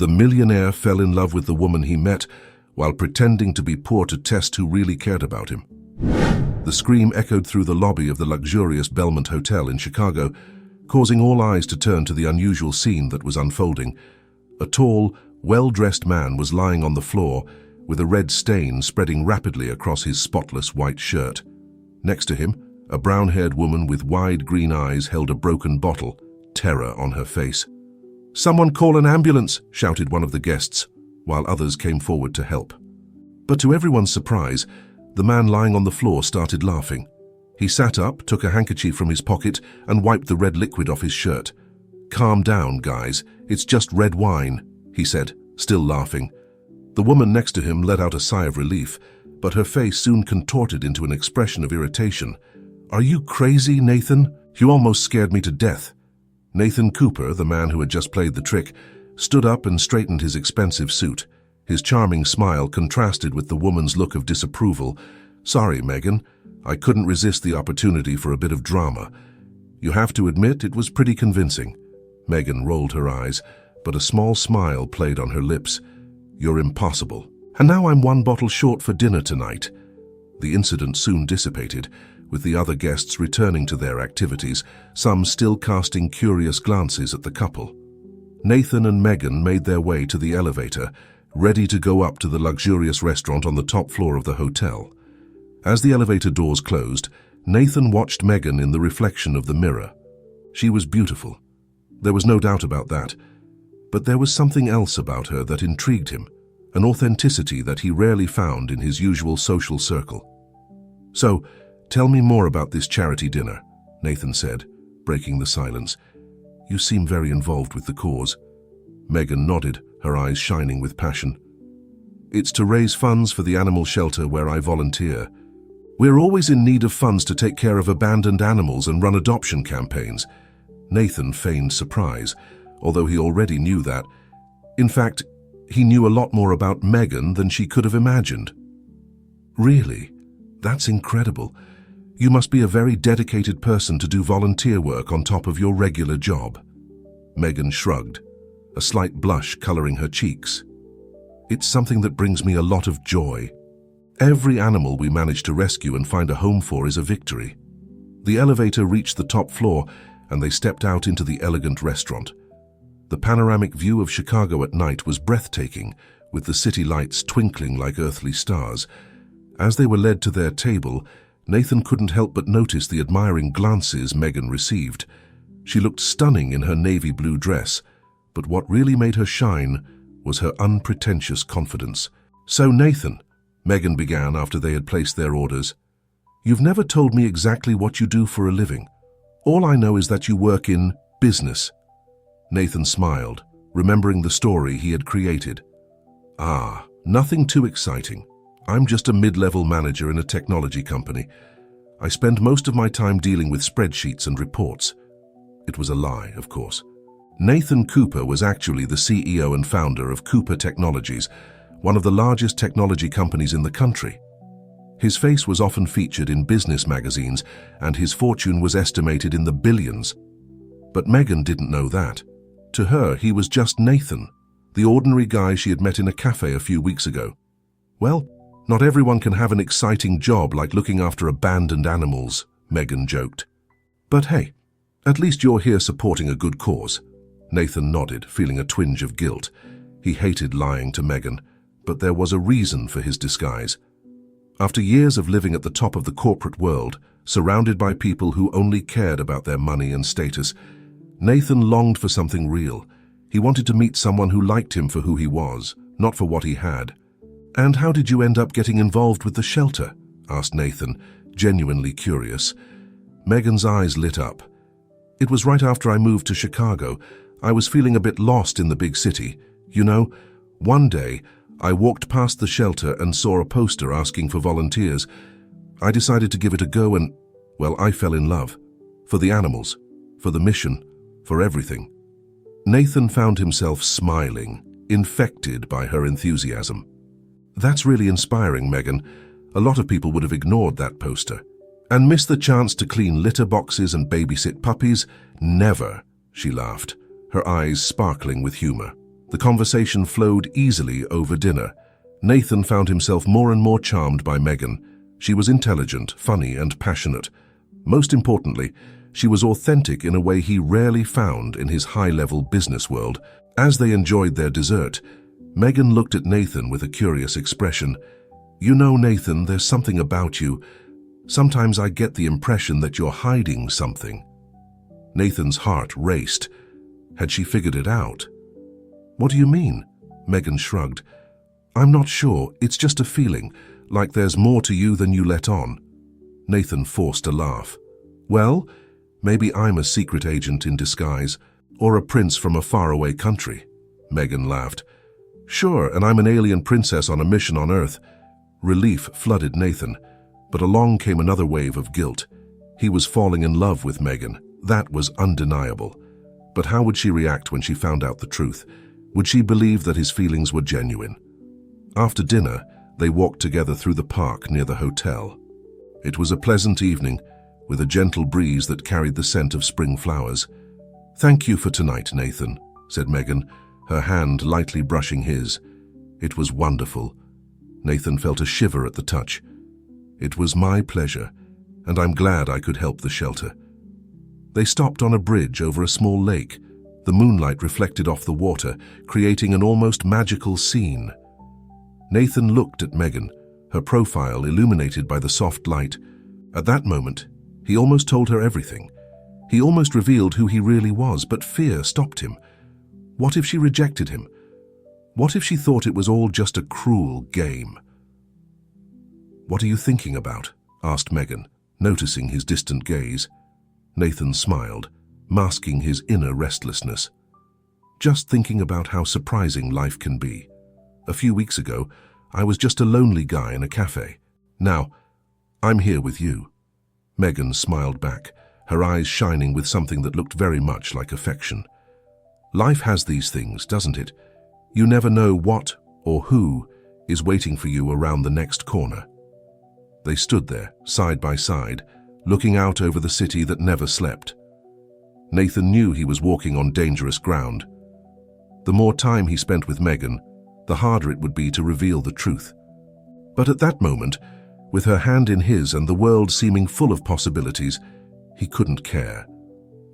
The millionaire fell in love with the woman he met while pretending to be poor to test who really cared about him. The scream echoed through the lobby of the luxurious Belmont Hotel in Chicago, causing all eyes to turn to the unusual scene that was unfolding. A tall, well-dressed man was lying on the floor with a red stain spreading rapidly across his spotless white shirt. Next to him, a brown-haired woman with wide green eyes held a broken bottle, terror on her face. "Someone call an ambulance!" shouted one of the guests, while others came forward to help. But to everyone's surprise, the man lying on the floor started laughing. He sat up, took a handkerchief from his pocket, and wiped the red liquid off his shirt. "Calm down, guys. It's just red wine," he said, still laughing. The woman next to him let out a sigh of relief, but her face soon contorted into an expression of irritation. "Are you crazy, Nathan? You almost scared me to death." Nathan Cooper, the man who had just played the trick, stood up and straightened his expensive suit. His charming smile contrasted with the woman's look of disapproval. "Sorry, Megan. I couldn't resist the opportunity for a bit of drama. You have to admit it was pretty convincing." Megan rolled her eyes, but a small smile played on her lips. "You're impossible. And now I'm one bottle short for dinner tonight." The incident soon dissipated, with the other guests returning to their activities, some still casting curious glances at the couple. Nathan and Megan made their way to the elevator, ready to go up to the luxurious restaurant on the top floor of the hotel. As the elevator doors closed, Nathan watched Megan in the reflection of the mirror. She was beautiful. There was no doubt about that. But there was something else about her that intrigued him, an authenticity that he rarely found in his usual social circle. "So, tell me more about this charity dinner," Nathan said, breaking the silence. "You seem very involved with the cause." Megan nodded, her eyes shining with passion. "It's to raise funds for the animal shelter where I volunteer. We're always in need of funds to take care of abandoned animals and run adoption campaigns." Nathan feigned surprise, although he already knew that. In fact, he knew a lot more about Megan than she could have imagined. "Really? That's incredible. You must be a very dedicated person to do volunteer work on top of your regular job." Megan shrugged, a slight blush coloring her cheeks. "It's something that brings me a lot of joy. Every animal we manage to rescue and find a home for is a victory." The elevator reached the top floor, and they stepped out into the elegant restaurant. The panoramic view of Chicago at night was breathtaking, with the city lights twinkling like earthly stars. As they were led to their table, Nathan couldn't help but notice the admiring glances Megan received. She looked stunning in her navy blue dress, but what really made her shine was her unpretentious confidence. "So, Nathan," Megan began after they had placed their orders, "you've never told me exactly what you do for a living. All I know is that you work in business." Nathan smiled, remembering the story he had created. "Ah, nothing too exciting. I'm just a mid-level manager in a technology company. I spend most of my time dealing with spreadsheets and reports." It was a lie, of course. Nathan Cooper was actually the CEO and founder of Cooper Technologies, one of the largest technology companies in the country. His face was often featured in business magazines, and his fortune was estimated in the billions. But Megan didn't know that. To her, he was just Nathan, the ordinary guy she had met in a cafe a few weeks ago. "Well, not everyone can have an exciting job like looking after abandoned animals," Megan joked. "But hey, at least you're here supporting a good cause." Nathan nodded, feeling a twinge of guilt. He hated lying to Megan, but there was a reason for his disguise. After years of living at the top of the corporate world, surrounded by people who only cared about their money and status, Nathan longed for something real. He wanted to meet someone who liked him for who he was, not for what he had. "And how did you end up getting involved with the shelter?" asked Nathan, genuinely curious. Megan's eyes lit up. "It was right after I moved to Chicago. I was feeling a bit lost in the big city. You know, one day, I walked past the shelter and saw a poster asking for volunteers. I decided to give it a go and, well, I fell in love. For the animals, for the mission, for everything." Nathan found himself smiling, infected by her enthusiasm. "That's really inspiring, Megan. A lot of people would have ignored that poster. And missed the chance to clean litter boxes and babysit puppies? Never," she laughed, her eyes sparkling with humor. The conversation flowed easily over dinner. Nathan found himself more and more charmed by Megan. She was intelligent, funny, and passionate. Most importantly, she was authentic in a way he rarely found in his high-level business world. As they enjoyed their dessert, Megan looked at Nathan with a curious expression. "You know, Nathan, there's something about you. Sometimes I get the impression that you're hiding something." Nathan's heart raced. Had she figured it out? "What do you mean?" Megan shrugged. "I'm not sure. It's just a feeling, like there's more to you than you let on." Nathan forced a laugh. "Well, maybe I'm a secret agent in disguise, or a prince from a faraway country." Megan laughed. "Sure, and I'm an alien princess on a mission on Earth." Relief flooded Nathan, but along came another wave of guilt. He was falling in love with Megan. That was undeniable. But how would she react when she found out the truth? Would she believe that his feelings were genuine? After dinner, they walked together through the park near the hotel. It was a pleasant evening, with a gentle breeze that carried the scent of spring flowers. "Thank you for tonight, Nathan," said Megan, her hand lightly brushing his. "It was wonderful." Nathan felt a shiver at the touch. "It was my pleasure, and I'm glad I could help the shelter." They stopped on a bridge over a small lake. The moonlight reflected off the water, creating an almost magical scene. Nathan looked at Megan, her profile illuminated by the soft light. At that moment, he almost told her everything. He almost revealed who he really was, but fear stopped him. What if she rejected him? What if she thought it was all just a cruel game? "What are you thinking about?" asked Megan, noticing his distant gaze. Nathan smiled, masking his inner restlessness. "Just thinking about how surprising life can be. A few weeks ago, I was just a lonely guy in a cafe. Now, I'm here with you." Megan smiled back, her eyes shining with something that looked very much like affection. "Life has these things, doesn't it? You never know what or who is waiting for you around the next corner." They stood there, side by side, looking out over the city that never slept. Nathan knew he was walking on dangerous ground. The more time he spent with Megan, the harder it would be to reveal the truth. But at that moment, with her hand in his and the world seeming full of possibilities, he couldn't care.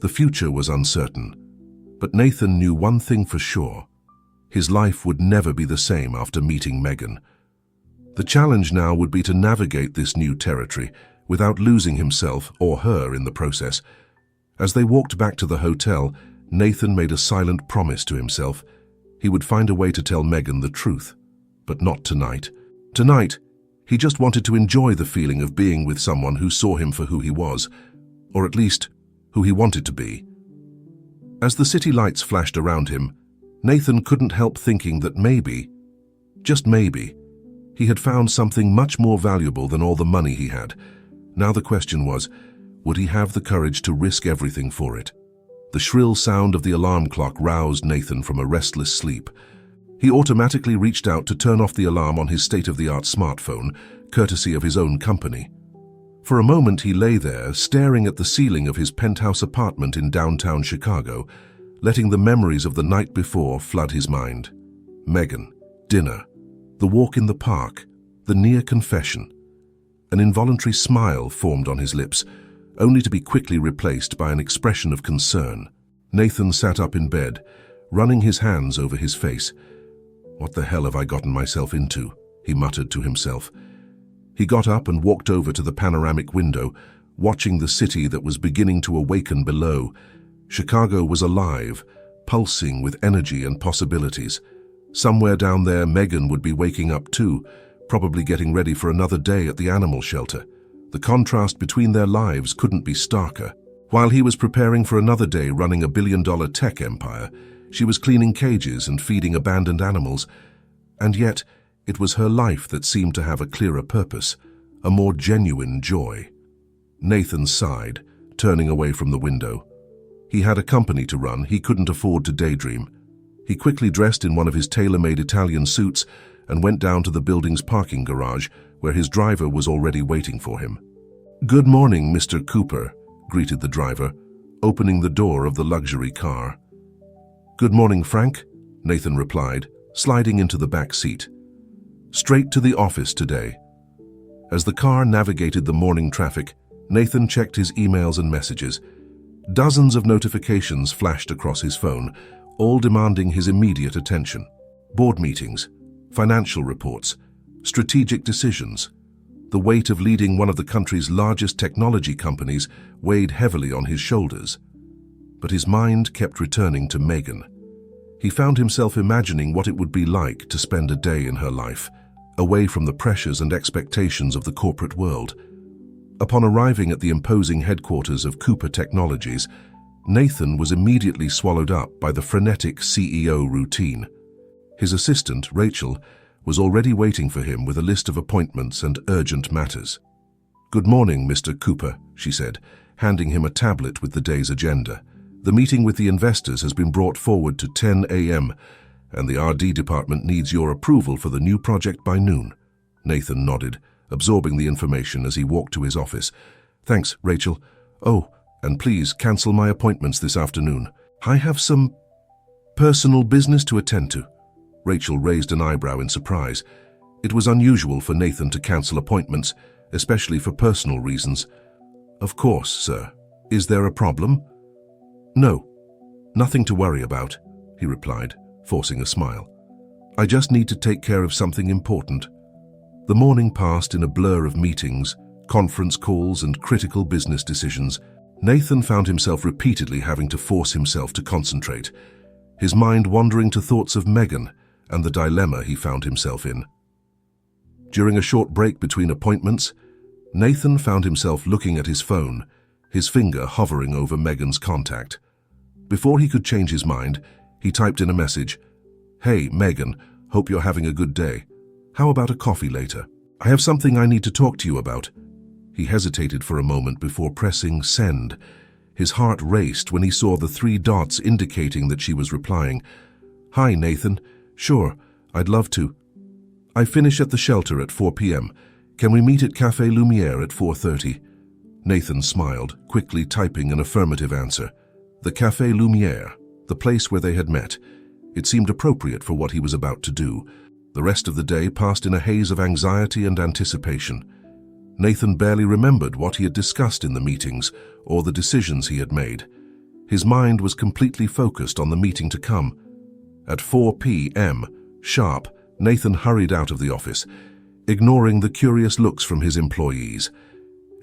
The future was uncertain, but Nathan knew one thing for sure. His life would never be the same after meeting Megan. The challenge now would be to navigate this new territory without losing himself or her in the process. As they walked back to the hotel, Nathan made a silent promise to himself. He would find a way to tell Megan the truth, but not tonight. Tonight, he just wanted to enjoy the feeling of being with someone who saw him for who he was, or at least who he wanted to be. As the city lights flashed around him, Nathan couldn't help thinking that maybe, just maybe, he had found something much more valuable than all the money he had. Now the question was, would he have the courage to risk everything for it? The shrill sound of the alarm clock roused Nathan from a restless sleep. He automatically reached out to turn off the alarm on his state-of-the-art smartphone, courtesy of his own company. For a moment he lay there, staring at the ceiling of his penthouse apartment in downtown Chicago, letting the memories of the night before flood his mind. Megan, dinner, the walk in the park, the near confession. An involuntary smile formed on his lips, only to be quickly replaced by an expression of concern. Nathan sat up in bed, running his hands over his face. "What the hell have I gotten myself into?" he muttered to himself. He got up and walked over to the panoramic window, watching the city that was beginning to awaken below. Chicago was alive, pulsing with energy and possibilities. Somewhere down there, Megan would be waking up too, probably getting ready for another day at the animal shelter. The contrast between their lives couldn't be starker. While he was preparing for another day running a billion-dollar tech empire, she was cleaning cages and feeding abandoned animals. And yet, it was her life that seemed to have a clearer purpose, a more genuine joy. Nathan sighed, turning away from the window. He had a company to run, he couldn't afford to daydream. He quickly dressed in one of his tailor-made Italian suits and went down to the building's parking garage, where his driver was already waiting for him. "Good morning, Mr. Cooper," greeted the driver, opening the door of the luxury car. "Good morning, Frank," Nathan replied, sliding into the back seat. Straight to the office today. As the car navigated the morning traffic, Nathan checked his emails and messages. Dozens of notifications flashed across his phone, all demanding his immediate attention. Board meetings, financial reports, strategic decisions. The weight of leading one of the country's largest technology companies weighed heavily on his shoulders. But his mind kept returning to Megan. He found himself imagining what it would be like to spend a day in her life, away from the pressures and expectations of the corporate world. Upon arriving at the imposing headquarters of Cooper Technologies, Nathan was immediately swallowed up by the frenetic CEO routine. His assistant, Rachel, was already waiting for him with a list of appointments and urgent matters. "Good morning, Mr. Cooper," she said, handing him a tablet with the day's agenda. "The meeting with the investors has been brought forward to 10 a.m., and the RD department needs your approval for the new project by noon." Nathan nodded, absorbing the information as he walked to his office. "Thanks, Rachel. Oh, and please cancel my appointments this afternoon. I have some personal business to attend to." Rachel raised an eyebrow in surprise. It was unusual for Nathan to cancel appointments, especially for personal reasons. "Of course, sir. Is there a problem?" "No, nothing to worry about," he replied, forcing a smile. "I just need to take care of something important." The morning passed in a blur of meetings, conference calls, and critical business decisions. Nathan found himself repeatedly having to force himself to concentrate, his mind wandering to thoughts of Megan and the dilemma he found himself in. During a short break between appointments, Nathan found himself looking at his phone, his finger hovering over Megan's contact. Before he could change his mind, he typed in a message. "Hey, Megan, hope you're having a good day. How about a coffee later? I have something I need to talk to you about." He hesitated for a moment before pressing send. His heart raced when he saw the 3 dots indicating that she was replying. "Hi, Nathan. Sure, I'd love to. I finish at the shelter at 4 p.m. Can we meet at Café Lumière at 4:30? Nathan smiled, quickly typing an affirmative answer. The Café Lumière, the place where they had met. It seemed appropriate for what he was about to do. The rest of the day passed in a haze of anxiety and anticipation. Nathan barely remembered what he had discussed in the meetings or the decisions he had made. His mind was completely focused on the meeting to come. At 4 p.m. sharp, Nathan hurried out of the office, ignoring the curious looks from his employees.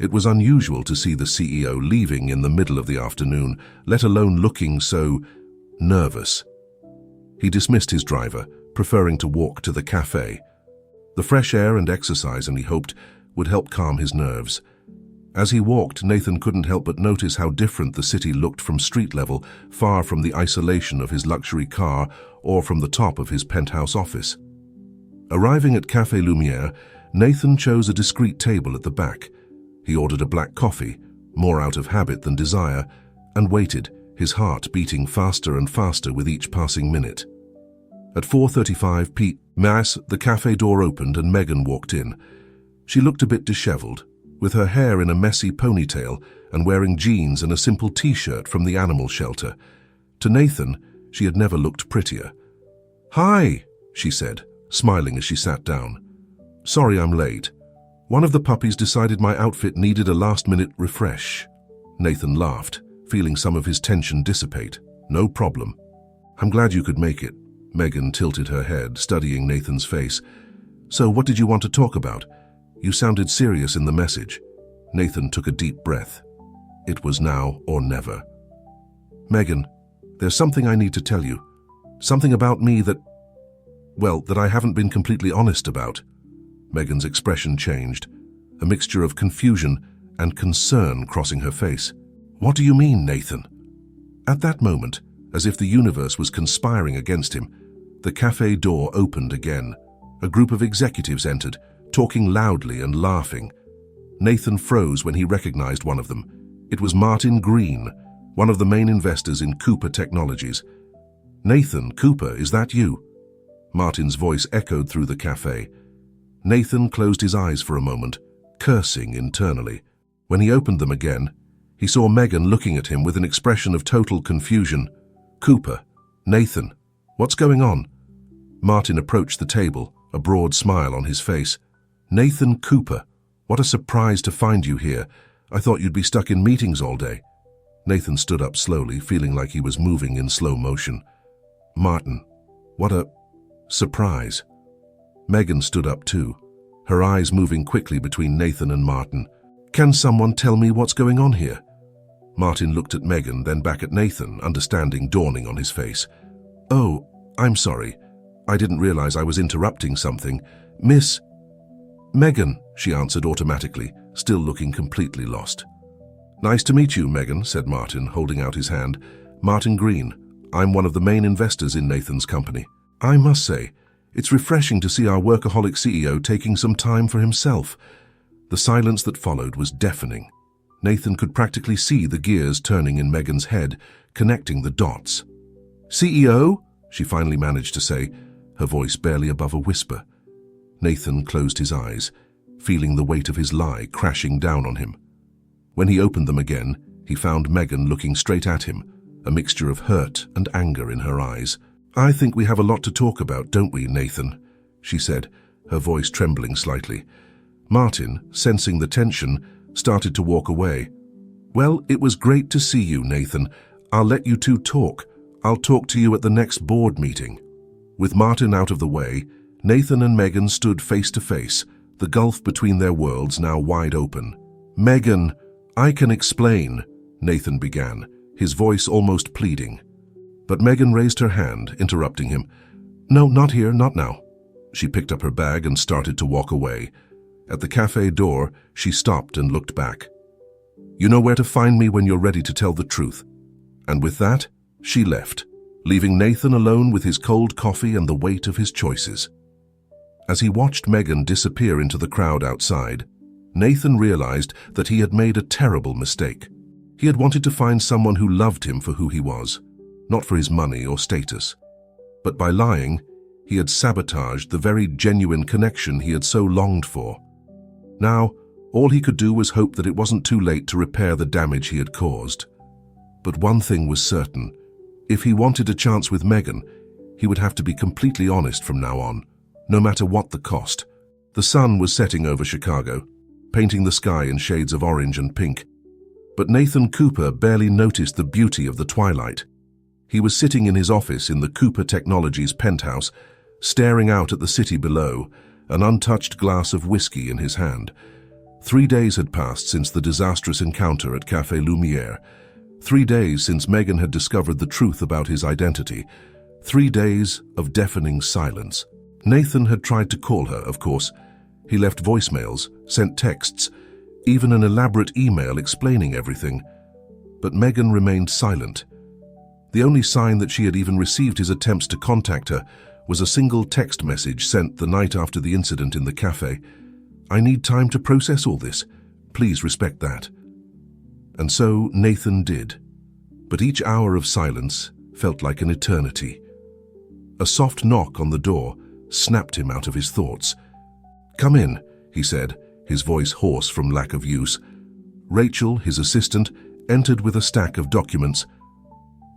It was unusual to see the CEO leaving in the middle of the afternoon, let alone looking so nervous. He dismissed his driver, preferring to walk to the cafe. The fresh air and exercise, and he hoped, would help calm his nerves. As he walked, Nathan couldn't help but notice how different the city looked from street level, far from the isolation of his luxury car or from the top of his penthouse office. Arriving at Café Lumière, Nathan chose a discreet table at the back. He ordered a black coffee, more out of habit than desire, and waited, his heart beating faster and faster with each passing minute. At 4:35 p.m, the cafe door opened and Megan walked in. She looked a bit disheveled, with her hair in a messy ponytail and wearing jeans and a simple t-shirt from the animal shelter. To Nathan, she had never looked prettier. "Hi," she said, smiling as she sat down. "Sorry I'm late. One of the puppies decided my outfit needed a last-minute refresh." Nathan laughed, feeling some of his tension dissipate. "No problem. I'm glad you could make it." Megan tilted her head, studying Nathan's face. "So what did you want to talk about? You sounded serious in the message." Nathan took a deep breath. It was now or never. "Megan, there's something I need to tell you. Something about me that I haven't been completely honest about." Megan's expression changed, a mixture of confusion and concern crossing her face. "What do you mean, Nathan?" At that moment, as if the universe was conspiring against him, the cafe door opened again. A group of executives entered, talking loudly and laughing. Nathan froze when he recognized one of them. It was Martin Green, one of the main investors in Cooper Technologies. "Nathan, Cooper, is that you?" Martin's voice echoed through the cafe. Nathan closed his eyes for a moment, cursing internally. When he opened them again, he saw Megan looking at him with an expression of total confusion. "Cooper, Nathan, What's going on? Martin approached the table, a broad smile on his face. Nathan Cooper, what a surprise to find you here. I thought you'd be stuck in meetings all day. Nathan stood up slowly, feeling like he was moving in slow motion. Martin, what a surprise. Megan stood up too, her eyes moving quickly between Nathan and Martin. Can someone tell me what's going on here? Martin looked at Megan, then back at Nathan, understanding dawning on his face. Oh, I'm sorry. I didn't realize I was interrupting something. Miss Megan, she answered automatically, still looking completely lost. Nice to meet you, Megan, said Martin, holding out his hand. Martin Green. I'm one of the main investors in Nathan's company. I must say, it's refreshing to see our workaholic CEO taking some time for himself. The silence that followed was deafening. Nathan could practically see the gears turning in Megan's head, connecting the dots. CEO? She finally managed to say, her voice barely above a whisper. Nathan closed his eyes, feeling the weight of his lie crashing down on him. When he opened them again, he found Megan looking straight at him, a mixture of hurt and anger in her eyes. I think we have a lot to talk about, don't we, Nathan? She said, her voice trembling slightly. Martin, sensing the tension, started to walk away. Well, it was great to see you, Nathan. I'll let you two talk. I'll talk to you at the next board meeting. With Martin out of the way, Nathan and Megan stood face to face, the gulf between their worlds now wide open. Megan, I can explain, Nathan began, his voice almost pleading. But Megan raised her hand, interrupting him. No, not here, not now. She picked up her bag and started to walk away. At the cafe door, she stopped and looked back. You know where to find me when you're ready to tell the truth. And with that, she left, leaving Nathan alone with his cold coffee and the weight of his choices. As he watched Megan disappear into the crowd outside, Nathan realized that he had made a terrible mistake. He had wanted to find someone who loved him for who he was, not for his money or status. But by lying, he had sabotaged the very genuine connection he had so longed for. Now, all he could do was hope that it wasn't too late to repair the damage he had caused. But one thing was certain. If he wanted a chance with Megan, he would have to be completely honest from now on, no matter what the cost. The sun was setting over Chicago, painting the sky in shades of orange and pink. But Nathan Cooper barely noticed the beauty of the twilight. He was sitting in his office in the Cooper Technologies penthouse, staring out at the city below, an untouched glass of whiskey in his hand. 3 days had passed since the disastrous encounter at Café Lumière. 3 days since Megan had discovered the truth about his identity. 3 days of deafening silence. Nathan had tried to call her, of course. He left voicemails, sent texts, even an elaborate email explaining everything. But Megan remained silent. The only sign that she had even received his attempts to contact her was a single text message sent the night after the incident in the cafe. I need time to process all this. Please respect that. And so Nathan did. But each hour of silence felt like an eternity. A soft knock on the door snapped him out of his thoughts. Come in, he said, his voice hoarse from lack of use. Rachel, his assistant, entered with a stack of documents.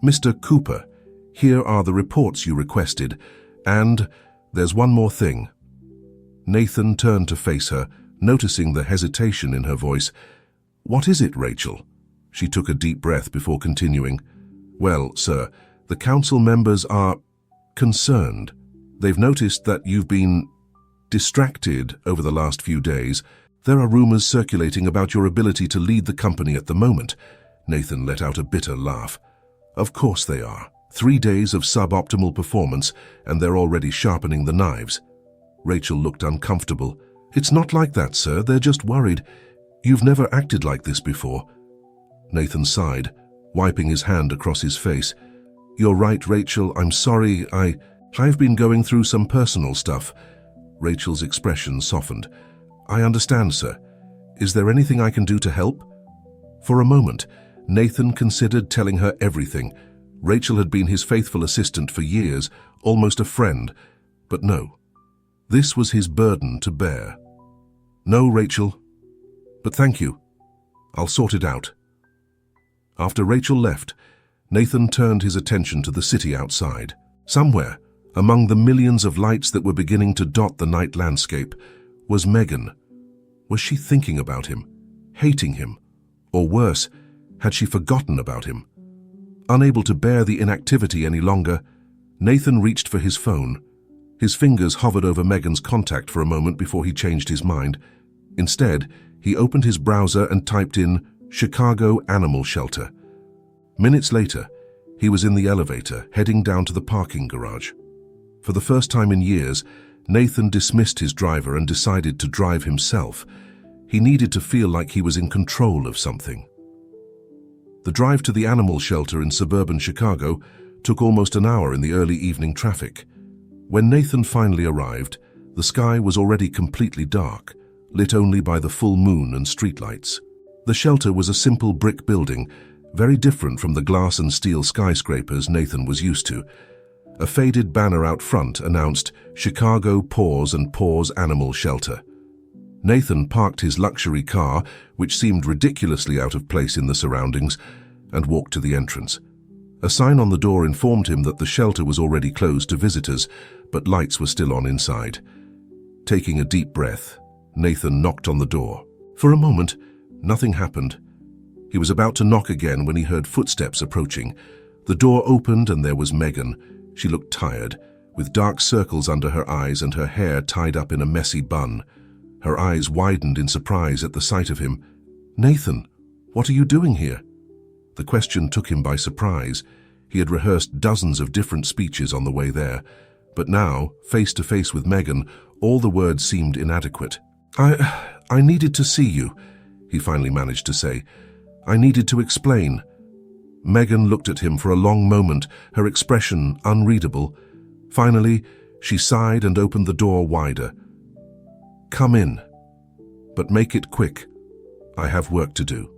Mr. Cooper, here are the reports you requested, and there's one more thing. Nathan turned to face her, noticing the hesitation in her voice. What is it, Rachel? She took a deep breath before continuing. Well, sir, the council members are concerned. They've noticed that you've been distracted over the last few days. There are rumors circulating about your ability to lead the company at the moment. Nathan let out a bitter laugh. Of course they are. 3 days of suboptimal performance, and they're already sharpening the knives. Rachel looked uncomfortable. It's not like that, sir. They're just worried. You've never acted like this before. Nathan sighed, wiping his hand across his face. You're right, Rachel. I'm sorry. I've been going through some personal stuff. Rachel's expression softened. I understand, sir. Is there anything I can do to help? For a moment, Nathan considered telling her everything. Rachel had been his faithful assistant for years, almost a friend. But no. This was his burden to bear. No, Rachel. But thank you. I'll sort it out. After Rachel left, Nathan turned his attention to the city outside. Somewhere, among the millions of lights that were beginning to dot the night landscape, was Megan. Was she thinking about him, hating him, or worse, had she forgotten about him? Unable to bear the inactivity any longer, Nathan reached for his phone. His fingers hovered over Megan's contact for a moment before he changed his mind. Instead, he opened his browser and typed in Chicago Animal Shelter. Minutes later, he was in the elevator, heading down to the parking garage. For the first time in years, Nathan dismissed his driver and decided to drive himself. He needed to feel like he was in control of something. The drive to the animal shelter in suburban Chicago took almost an hour in the early evening traffic. When Nathan finally arrived, the sky was already completely dark, lit only by the full moon and streetlights. The shelter was a simple brick building, very different from the glass and steel skyscrapers Nathan was used to. A faded banner out front announced Chicago Paws and Paws Animal Shelter. Nathan parked his luxury car, which seemed ridiculously out of place in the surroundings, and walked to the entrance. A sign on the door informed him that the shelter was already closed to visitors, but lights were still on inside. Taking a deep breath, Nathan knocked on the door. For a moment, nothing happened. He was about to knock again when he heard footsteps approaching. The door opened and there was Megan. She looked tired, with dark circles under her eyes and her hair tied up in a messy bun. Her eyes widened in surprise at the sight of him. "Nathan, what are you doing here?" The question took him by surprise. He had rehearsed dozens of different speeches on the way there, but now, face to face with Megan, all the words seemed inadequate. I needed to see you," he finally managed to say. "I needed to explain." Megan looked at him for a long moment, her expression unreadable. Finally, she sighed and opened the door wider. "Come in, but make it quick. I have work to do."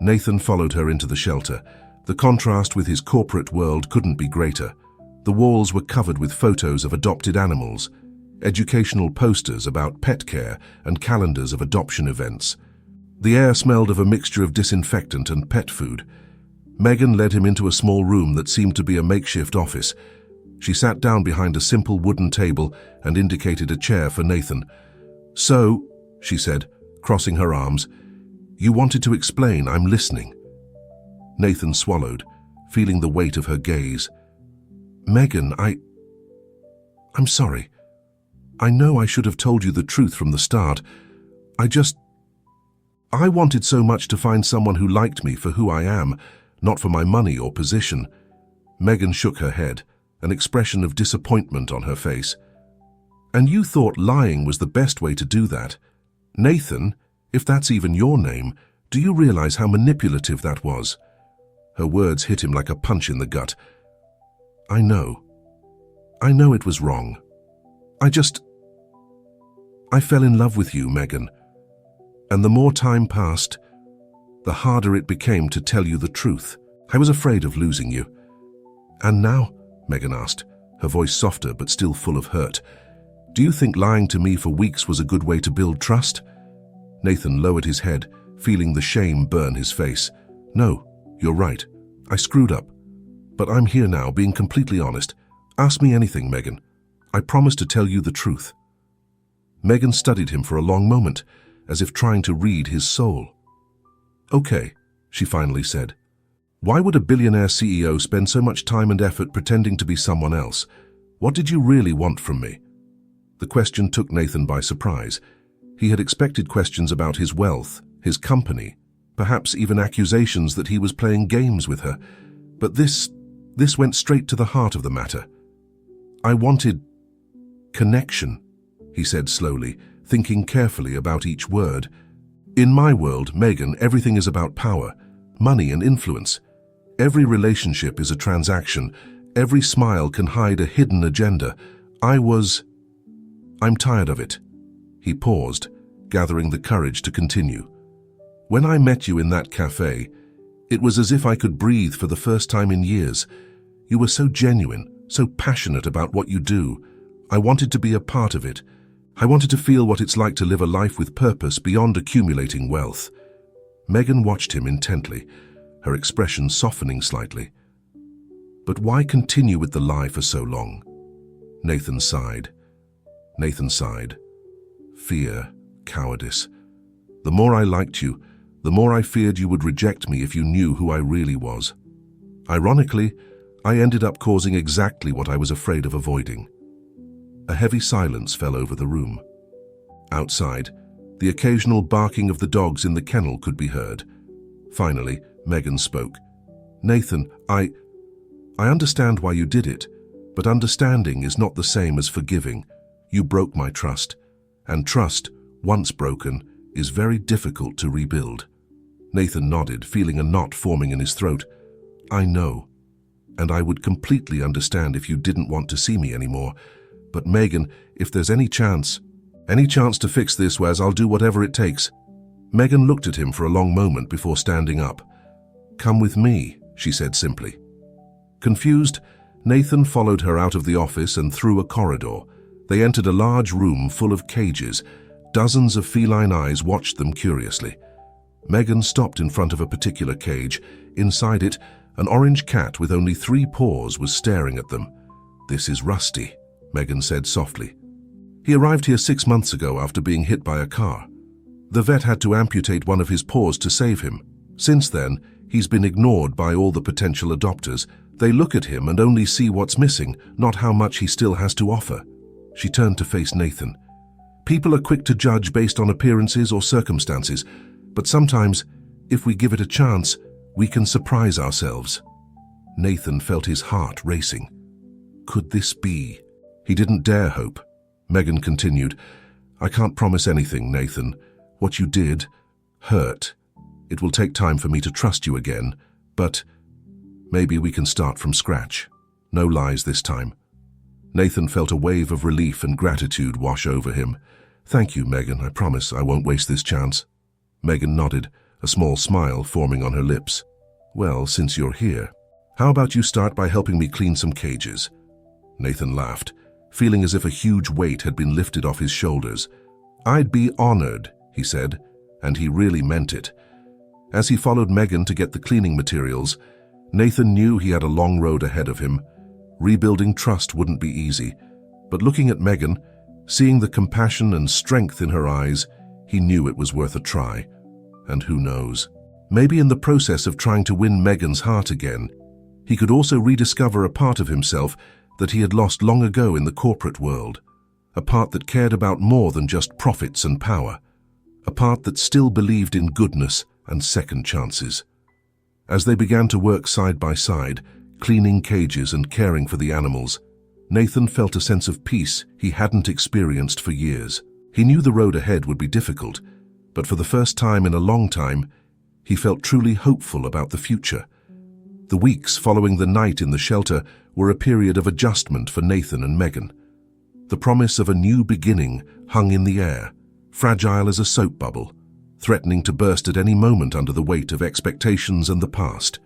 Nathan followed her into the shelter. The contrast with his corporate world couldn't be greater. The walls were covered with photos of adopted animals, educational posters about pet care, and calendars of adoption events. The air smelled of a mixture of disinfectant and pet food. Megan led him into a small room that seemed to be a makeshift office. She sat down behind a simple wooden table and indicated a chair for Nathan. "So," she said, crossing her arms, "you wanted to explain. I'm listening." Nathan swallowed, feeling the weight of her gaze. "Megan, I'm sorry. I know I should have told you the truth from the start. I wanted so much to find someone who liked me for who I am, not for my money or position." Megan shook her head, an expression of disappointment on her face. "And you thought lying was the best way to do that. Nathan, if that's even your name, do you realize how manipulative that was?" Her words hit him like a punch in the gut. I know it was wrong. I fell in love with you, Megan. And the more time passed, the harder it became to tell you the truth. I was afraid of losing you." "And now?" Megan asked, her voice softer but still full of hurt. "Do you think lying to me for weeks was a good way to build trust?" Nathan lowered his head, feeling the shame burn his face. "No, you're right. I screwed up. But I'm here now, being completely honest. Ask me anything, Megan. I promise to tell you the truth." Megan studied him for a long moment, as if trying to read his soul. "Okay," she finally said. "Why would a billionaire CEO spend so much time and effort pretending to be someone else? What did you really want from me?" The question took Nathan by surprise. He had expected questions about his wealth, his company, perhaps even accusations that he was playing games with her. But this went straight to the heart of the matter. "I wanted connection," he said slowly, thinking carefully about each word. "In my world, Megan, everything is about power, money and influence. Every relationship is a transaction. Every smile can hide a hidden agenda. I'm tired of it." He paused, gathering the courage to continue. "When I met you in that cafe, it was as if I could breathe for the first time in years. You were so genuine, so passionate about what you do. I wanted to be a part of it. I wanted to feel what it's like to live a life with purpose beyond accumulating wealth." Megan watched him intently, her expression softening slightly. But why continue with the lie for so long? Nathan sighed. Nathan sighed. Fear, cowardice. The more I liked you, the more I feared you would reject me if you knew who I really was. Ironically, I ended up causing exactly what I was afraid of avoiding. A heavy silence fell over the room. Outside, the occasional barking of the dogs in the kennel could be heard. Finally, Megan spoke. Nathan, I understand why you did it, but understanding is not the same as forgiving. You broke my trust, and trust, once broken, is very difficult to rebuild. Nathan nodded, feeling a knot forming in his throat. I know, and I would completely understand if you didn't want to see me anymore. But Megan, if there's any chance to fix this, Wes, I'll do whatever it takes. Megan looked at him for a long moment before standing up. Come with me, she said simply. Confused, Nathan followed her out of the office and through a corridor. They entered a large room full of cages. Dozens of feline eyes watched them curiously. Megan stopped in front of a particular cage. Inside it, an orange cat with only 3 paws was staring at them. This is Rusty, Megan said softly. He arrived here 6 months ago after being hit by a car. The vet had to amputate one of his paws to save him. Since then, he's been ignored by all the potential adopters. They look at him and only see what's missing, not how much he still has to offer. She turned to face Nathan. People are quick to judge based on appearances or circumstances, but sometimes, if we give it a chance, we can surprise ourselves. Nathan felt his heart racing. Could this be? He didn't dare hope. Megan continued, I can't promise anything, Nathan. What you did hurt. It will take time for me to trust you again, but maybe we can start from scratch. No lies this time. Nathan felt a wave of relief and gratitude wash over him. Thank you, Megan. I promise I won't waste this chance. Megan nodded, a small smile forming on her lips. Well, since you're here, how about you start by helping me clean some cages? Nathan laughed, feeling as if a huge weight had been lifted off his shoulders. I'd be honored, he said, and he really meant it. As he followed Megan to get the cleaning materials, Nathan knew he had a long road ahead of him. Rebuilding trust wouldn't be easy, but looking at Megan, seeing the compassion and strength in her eyes, he knew it was worth a try. And who knows, maybe in the process of trying to win Megan's heart again, he could also rediscover a part of himself that he had lost long ago in the corporate world, a part that cared about more than just profits and power, a part that still believed in goodness and second chances. As they began to work side by side, cleaning cages and caring for the animals, Nathan felt a sense of peace he hadn't experienced for years. He knew the road ahead would be difficult, but for the first time in a long time, he felt truly hopeful about the future. The weeks following the night in the shelter were a period of adjustment for Nathan and Megan. The promise of a new beginning hung in the air, fragile as a soap bubble, threatening to burst at any moment under the weight of expectations and the past.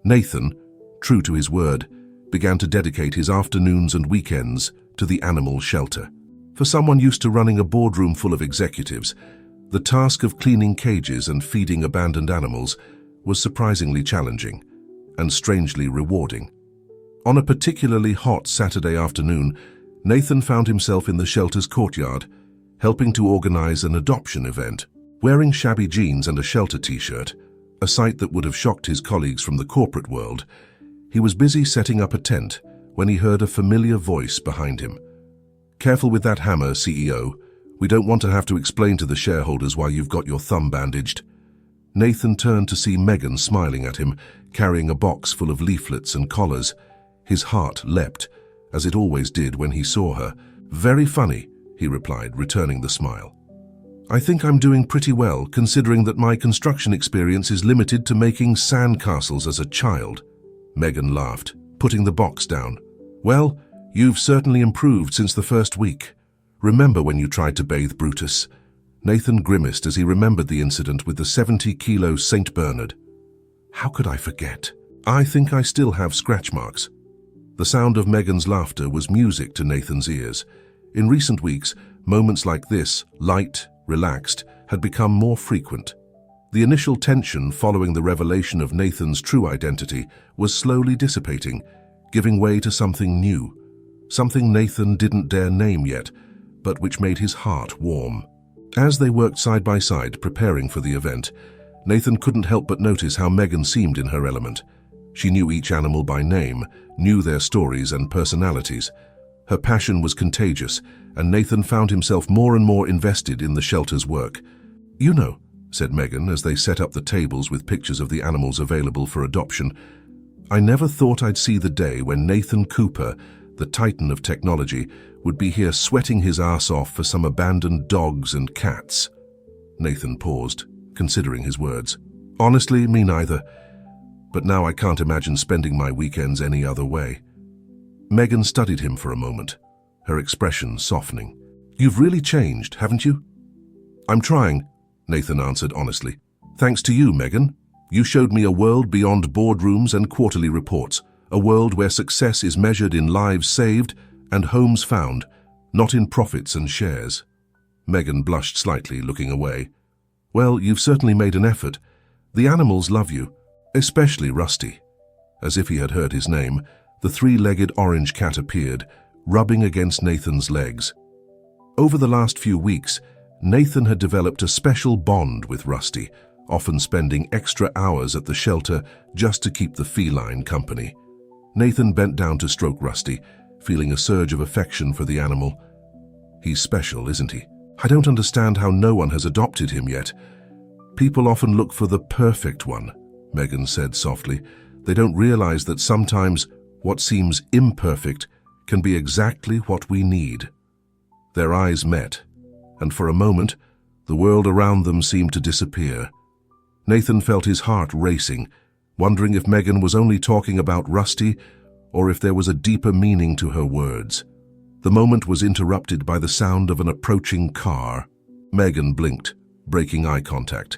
Nathan, true to his word, began to dedicate his afternoons and weekends to the animal shelter. For someone used to running a boardroom full of executives, the task of cleaning cages and feeding abandoned animals was surprisingly challenging and strangely rewarding. On a particularly hot Saturday afternoon, Nathan found himself in the shelter's courtyard, helping to organize an adoption event. Wearing shabby jeans and a shelter t-shirt, a sight that would have shocked his colleagues from the corporate world, he was busy setting up a tent when he heard a familiar voice behind him. Careful with that hammer, CEO. We don't want to have to explain to the shareholders why you've got your thumb bandaged. Nathan turned to see Megan smiling at him, carrying a box full of leaflets and collars. His heart leapt, as it always did when he saw her. Very funny, he replied, returning the smile. I think I'm doing pretty well, considering that my construction experience is limited to making sandcastles as a child. Megan laughed, putting the box down. Well, you've certainly improved since the first week. Remember when you tried to bathe Brutus? Nathan grimaced as he remembered the incident with the 70-kilo St. Bernard. How could I forget? I think I still have scratch marks. The sound of Megan's laughter was music to Nathan's ears. In recent weeks, moments like this, light, relaxed, had become more frequent. The initial tension following the revelation of Nathan's true identity was slowly dissipating, giving way to something new, something Nathan didn't dare name yet, but which made his heart warm. As they worked side by side preparing for the event, Nathan couldn't help but notice how Megan seemed in her element. She knew each animal by name, knew their stories and personalities. Her passion was contagious, and Nathan found himself more and more invested in the shelter's work. "You know," said Megan as they set up the tables with pictures of the animals available for adoption, "I never thought I'd see the day when Nathan Cooper, the titan of technology, would be here sweating his ass off for some abandoned dogs and cats." Nathan paused, considering his words. "Honestly, me neither. But now I can't imagine spending my weekends any other way." Megan studied him for a moment, her expression softening. "You've really changed, haven't you?" "I'm trying," Nathan answered honestly. "Thanks to you, Megan. You showed me a world beyond boardrooms and quarterly reports, a world where success is measured in lives saved and homes found, not in profits and shares." Megan blushed slightly, looking away. "Well, you've certainly made an effort. The animals love you, especially Rusty." As if he had heard his name, the three-legged orange cat appeared, rubbing against Nathan's legs. Over the last few weeks, Nathan had developed a special bond with Rusty, often spending extra hours at the shelter just to keep the feline company. Nathan bent down to stroke Rusty, feeling a surge of affection for the animal. "He's special, isn't he? I don't understand how no one has adopted him yet. People often look for the perfect one," Megan said softly. "They don't realize that sometimes what seems imperfect can be exactly what we need." Their eyes met, and for a moment, the world around them seemed to disappear. Nathan felt his heart racing, wondering if Megan was only talking about Rusty or if there was a deeper meaning to her words. The moment was interrupted by the sound of an approaching car. Megan blinked, breaking eye contact.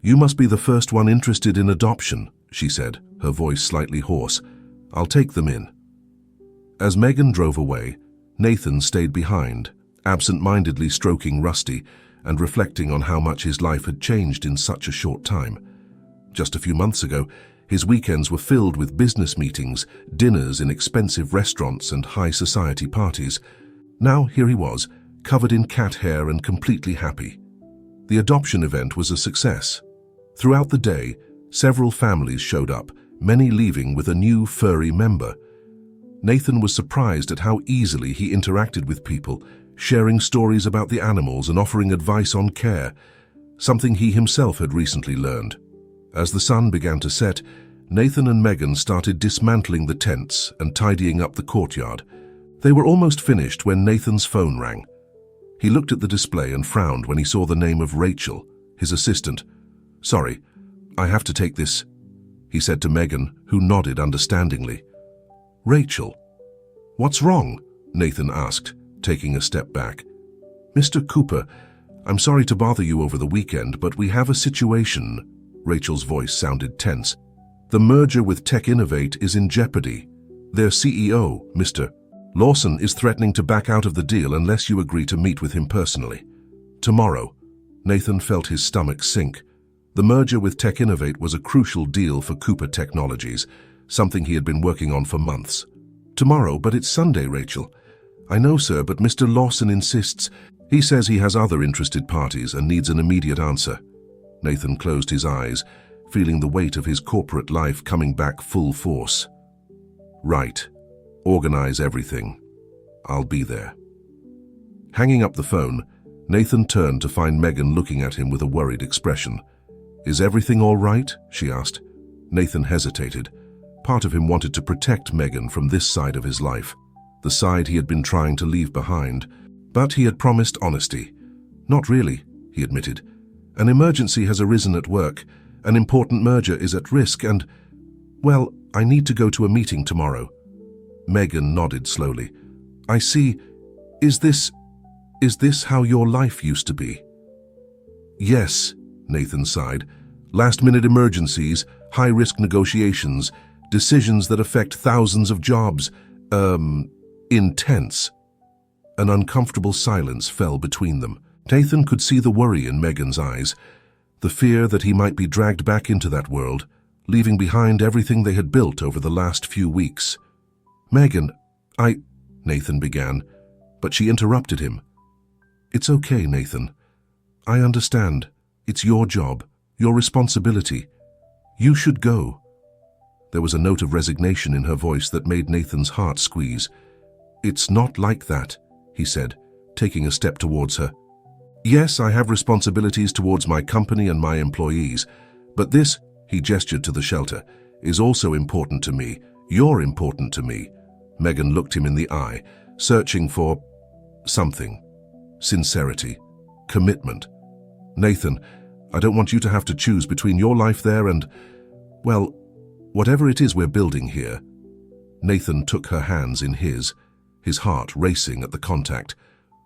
"You must be the first one interested in adoption," she said, her voice slightly hoarse. "I'll take them in." As Megan drove away, Nathan stayed behind, absent-mindedly stroking Rusty and reflecting on how much his life had changed in such a short time. Just a few months ago, his weekends were filled with business meetings, dinners in expensive restaurants and high-society parties. Now here he was, covered in cat hair and completely happy. The adoption event was a success. Throughout the day, several families showed up, many leaving with a new furry member. Nathan was surprised at how easily he interacted with people, sharing stories about the animals and offering advice on care, something he himself had recently learned. As the sun began to set, Nathan and Megan started dismantling the tents and tidying up the courtyard. They were almost finished when Nathan's phone rang. He looked at the display and frowned when he saw the name of Rachel, his assistant. "Sorry, I have to take this," he said to Megan, who nodded understandingly. "Rachel, what's wrong?" Nathan asked, taking a step back. "Mr. Cooper, I'm sorry to bother you over the weekend, but we have a situation." Rachel's voice sounded tense. "The merger with Tech Innovate is in jeopardy. Their CEO, Mr. Lawson, is threatening to back out of the deal unless you agree to meet with him personally. Tomorrow." Nathan felt his stomach sink. The merger with Tech Innovate was a crucial deal for Cooper Technologies, something he had been working on for months. "Tomorrow, but it's Sunday, Rachel." "I know, sir, but Mr. Lawson insists. He says he has other interested parties and needs an immediate answer." Nathan closed his eyes, feeling the weight of his corporate life coming back full force. "Right. Organize everything. I'll be there." Hanging up the phone, Nathan turned to find Megan looking at him with a worried expression. "Is everything all right?" she asked. Nathan hesitated. Part of him wanted to protect Megan from this side of his life, the side he had been trying to leave behind, but he had promised honesty. "Not really," he admitted. "An emergency has arisen at work. An important merger is at risk and, well, I need to go to a meeting tomorrow." Megan nodded slowly. "I see. Is this how your life used to be?" "Yes," Nathan sighed. "Last-minute emergencies, high-risk negotiations, decisions that affect thousands of jobs. Intense." An uncomfortable silence fell between them. Nathan could see the worry in Megan's eyes. the fear that he might be dragged back into that world, leaving behind everything they had built over the last few weeks. "Megan, Nathan began, but she interrupted him. "It's okay, Nathan. I understand. It's your job, your responsibility. You should go." There was a note of resignation in her voice that made Nathan's heart squeeze. "It's not like that," he said, taking a step towards her. "Yes, I have responsibilities towards my company and my employees, but this," he gestured to the shelter, "is also important to me. You're important to me." Megan looked him in the eye, searching for something. Sincerity. Commitment. "Nathan, I don't want you to have to choose between your life there and, well, whatever it is we're building here." Nathan took her hands in his heart racing at the contact.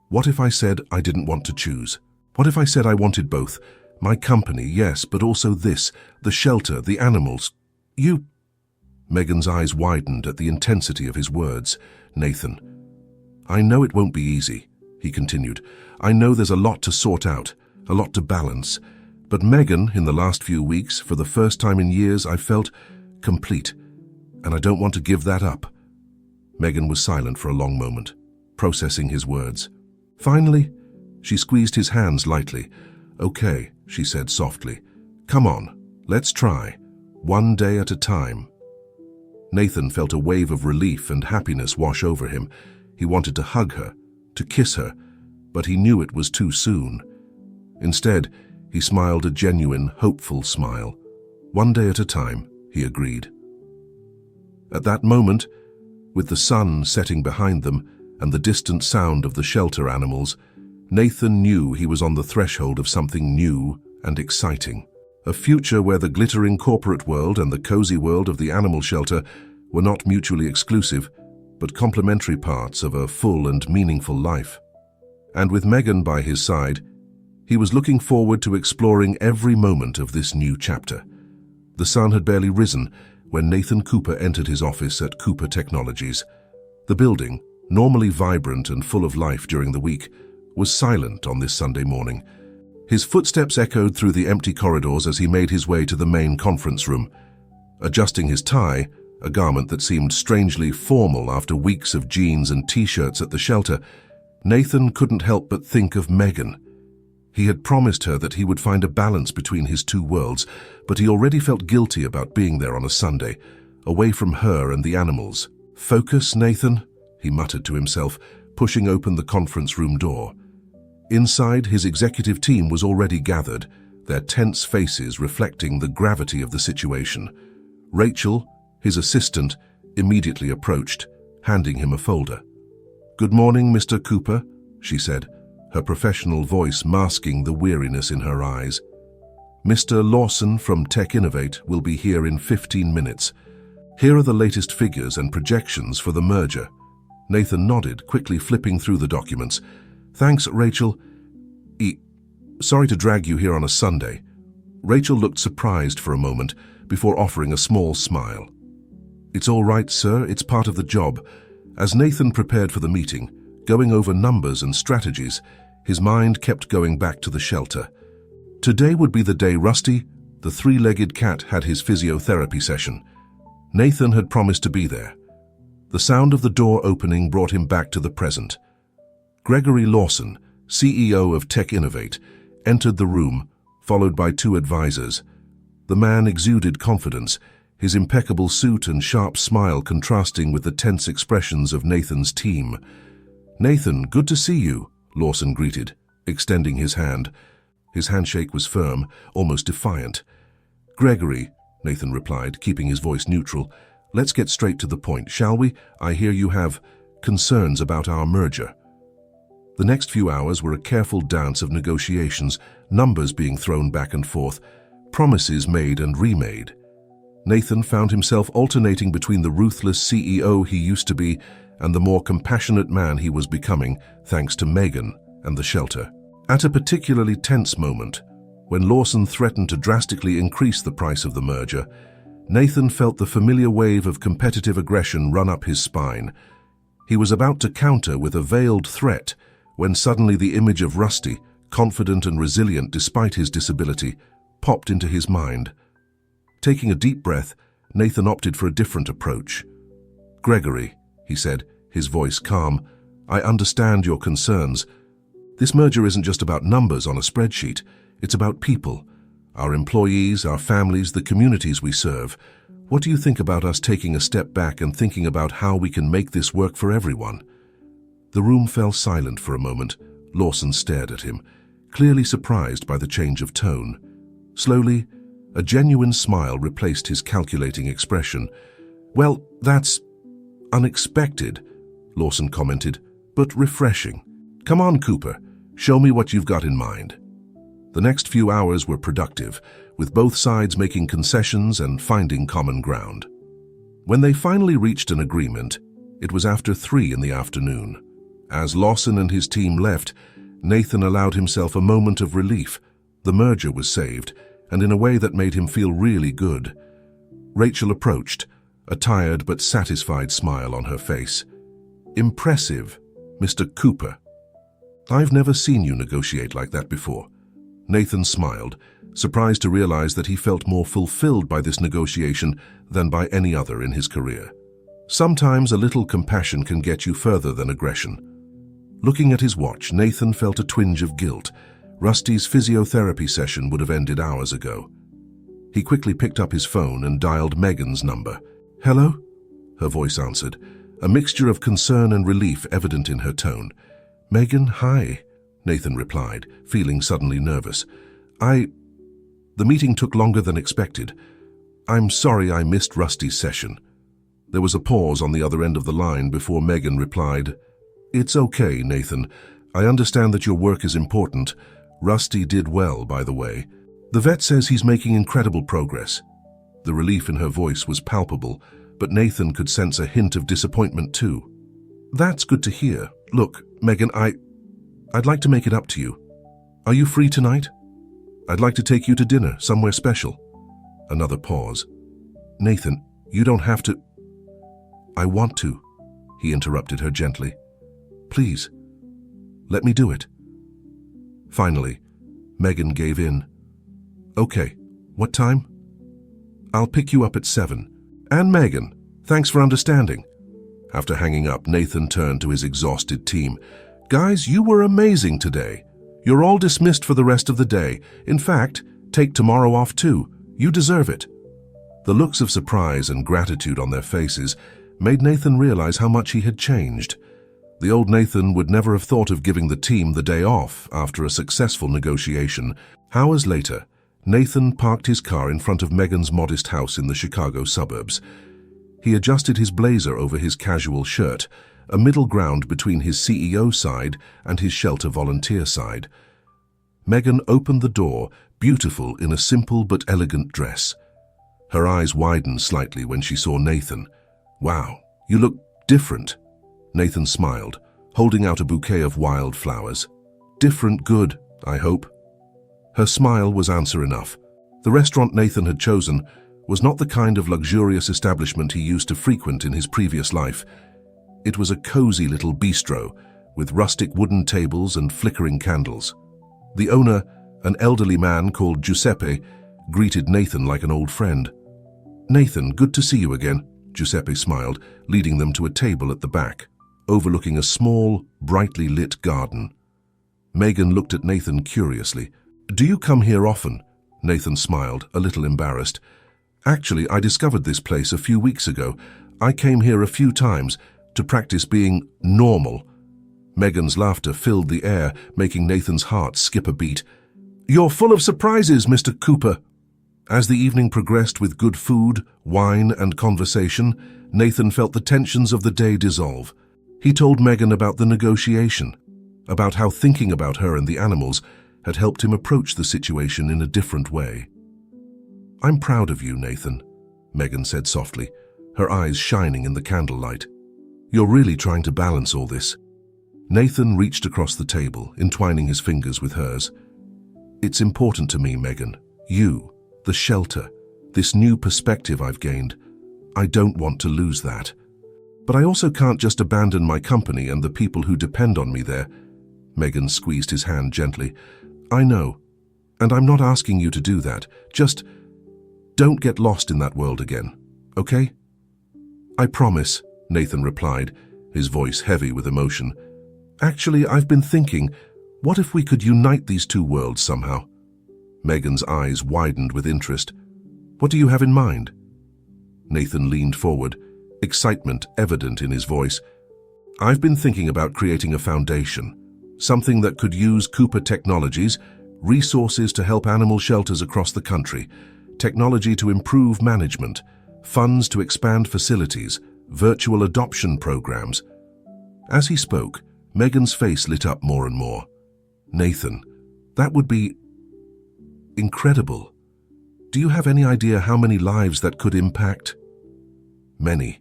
"What if I said I didn't want to choose? What if I said I wanted both? My company, yes, but also this, the shelter, the animals. You—" Megan's eyes widened at the intensity of his words. "Nathan, I know it won't be easy," he continued. "I know there's a lot to sort out, a lot to balance. But Megan, in the last few weeks, for the first time in years, I felt complete, and I don't want to give that up." Megan was silent for a long moment, processing his words. Finally, she squeezed his hands lightly. "Okay," she said softly. "Come on, let's try. One day at a time." Nathan felt a wave of relief and happiness wash over him. He wanted to hug her, to kiss her, but he knew it was too soon. Instead, he smiled a genuine, hopeful smile. "One day at a time," he agreed. At that moment, with the sun setting behind them and the distant sound of the shelter animals, Nathan knew he was on the threshold of something new and exciting. A future where the glittering corporate world and the cozy world of the animal shelter were not mutually exclusive, but complementary parts of a full and meaningful life. And with Megan by his side, he was looking forward to exploring every moment of this new chapter. The sun had barely risen when Nathan Cooper entered his office at Cooper Technologies. The building, normally vibrant and full of life during the week, was silent on this Sunday morning. His footsteps echoed through the empty corridors as he made his way to the main conference room. Adjusting his tie, a garment that seemed strangely formal after weeks of jeans and t-shirts at the shelter, Nathan couldn't help but think of Megan. He had promised her that he would find a balance between his two worlds, but he already felt guilty about being there on a Sunday, away from her and the animals. "Focus, Nathan," he muttered to himself, pushing open the conference room door. Inside, his executive team was already gathered, their tense faces reflecting the gravity of the situation. Rachel, his assistant, immediately approached, handing him a folder. "Good morning, Mr. Cooper," she said, her professional voice masking the weariness in her eyes. "Mr. Lawson from Tech Innovate will be here in 15 minutes. Here are the latest figures and projections for the merger." Nathan nodded, quickly flipping through the documents. "Thanks, Rachel. Sorry to drag you here on a Sunday." Rachel looked surprised for a moment before offering a small smile. "It's all right, sir. It's part of the job." As Nathan prepared for the meeting, going over numbers and strategies, his mind kept going back to the shelter. Today would be the day Rusty, the three-legged cat, had his physiotherapy session. Nathan had promised to be there. The sound of the door opening brought him back to the present. Gregory Lawson, CEO of Tech Innovate, entered the room, followed by two advisors. The man exuded confidence, his impeccable suit and sharp smile contrasting with the tense expressions of Nathan's team. "Nathan, good to see you," Lawson greeted, extending his hand. His handshake was firm, almost defiant. "Gregory," Nathan replied, keeping his voice neutral, "let's get straight to the point, shall we? I hear you have concerns about our merger." The next few hours were a careful dance of negotiations, numbers being thrown back and forth, promises made and remade. Nathan found himself alternating between the ruthless CEO he used to be and the more compassionate man he was becoming, thanks to Megan and the shelter. At a particularly tense moment, when Lawson threatened to drastically increase the price of the merger, Nathan felt the familiar wave of competitive aggression run up his spine. He was about to counter with a veiled threat when suddenly the image of Rusty, confident and resilient despite his disability, popped into his mind. Taking a deep breath, Nathan opted for a different approach. "Gregory," he said, his voice calm, "I understand your concerns. This merger isn't just about numbers on a spreadsheet. It's about people. Our employees, our families, the communities we serve. What do you think about us taking a step back and thinking about how we can make this work for everyone?" The room fell silent for a moment. Lawson stared at him, clearly surprised by the change of tone. Slowly, a genuine smile replaced his calculating expression. "Well, that's unexpected," Lawson commented, "but refreshing. Come on, Cooper, show me what you've got in mind." The next few hours were productive, with both sides making concessions and finding common ground. When they finally reached an agreement, it was after 3 in the afternoon. As Lawson and his team left, Nathan allowed himself a moment of relief. The merger was saved, and in a way that made him feel really good. Rachel approached, a tired but satisfied smile on her face. "Impressive, Mr. Cooper. I've never seen you negotiate like that before." Nathan smiled, surprised to realize that he felt more fulfilled by this negotiation than by any other in his career. Sometimes a little compassion can get you further than aggression. Looking at his watch, Nathan felt a twinge of guilt. Rusty's physiotherapy session would have ended hours ago. He quickly picked up his phone and dialed Megan's number. "Hello?" her voice answered, a mixture of concern and relief evident in her tone. "Megan, hi," Nathan replied, feeling suddenly nervous. The meeting took longer than expected. I'm sorry I missed Rusty's session." There was a pause on the other end of the line before Megan replied, "It's okay, Nathan. I understand that your work is important. Rusty did well, by the way. The vet says he's making incredible progress." The relief in her voice was palpable, but Nathan could sense a hint of disappointment too. "That's good to hear. Look, Megan, I'd like to make it up to you. Are you free tonight? I'd like to take you to dinner, somewhere special." Another pause. "Nathan, you don't have to." "I want to," he interrupted her gently. "Please, let me do it." Finally, Megan gave in. "Okay, what time?" "I'll pick you up at 7. And Megan, thanks for understanding." After hanging up, Nathan turned to his exhausted team. "Guys, you were amazing today. You're all dismissed for the rest of the day. In fact, take tomorrow off too. You deserve it." The looks of surprise and gratitude on their faces made Nathan realize how much he had changed. The old Nathan would never have thought of giving the team the day off after a successful negotiation. Hours later, Nathan parked his car in front of Megan's modest house in the Chicago suburbs. He adjusted his blazer over his casual shirt, a middle ground between his CEO side and his shelter volunteer side. Megan opened the door, beautiful in a simple but elegant dress. Her eyes widened slightly when she saw Nathan. "Wow, you look different." Nathan smiled, holding out a bouquet of wildflowers. "Different good, I hope." Her smile was answer enough. The restaurant Nathan had chosen was not the kind of luxurious establishment he used to frequent in his previous life. It was a cozy little bistro with rustic wooden tables and flickering candles. The owner, an elderly man called Giuseppe, greeted Nathan like an old friend. "Nathan, good to see you again," Giuseppe smiled, leading them to a table at the back, overlooking a small, brightly lit garden. Megan looked at Nathan curiously. "Do you come here often?" Nathan smiled, a little embarrassed. "Actually, I discovered this place a few weeks ago. I came here a few times to practice being normal." Megan's laughter filled the air, making Nathan's heart skip a beat. "You're full of surprises, Mr. Cooper." As the evening progressed with good food, wine, and conversation, Nathan felt the tensions of the day dissolve. He told Megan about the negotiation, about how thinking about her and the animals had helped him approach the situation in a different way. "I'm proud of you, Nathan," Megan said softly, her eyes shining in the candlelight. "You're really trying to balance all this." Nathan reached across the table, entwining his fingers with hers. "It's important to me, Megan. You, the shelter, this new perspective I've gained. I don't want to lose that. But I also can't just abandon my company and the people who depend on me there." Megan squeezed his hand gently. "I know. And I'm not asking you to do that. Just don't get lost in that world again, okay? I promise, Nathan replied, his voice heavy with emotion. Actually, I've been thinking, what if we could unite these two worlds somehow? Megan's eyes widened with interest. What do you have in mind? Nathan leaned forward, excitement evident in his voice. I've been thinking about creating a foundation, something that could use Cooper technologies, resources to help animal shelters across the country, technology to improve management, funds to expand facilities, virtual adoption programs. As he spoke, Megan's face lit up more and more. Nathan, that would be incredible. Do you have any idea how many lives that could impact? Many,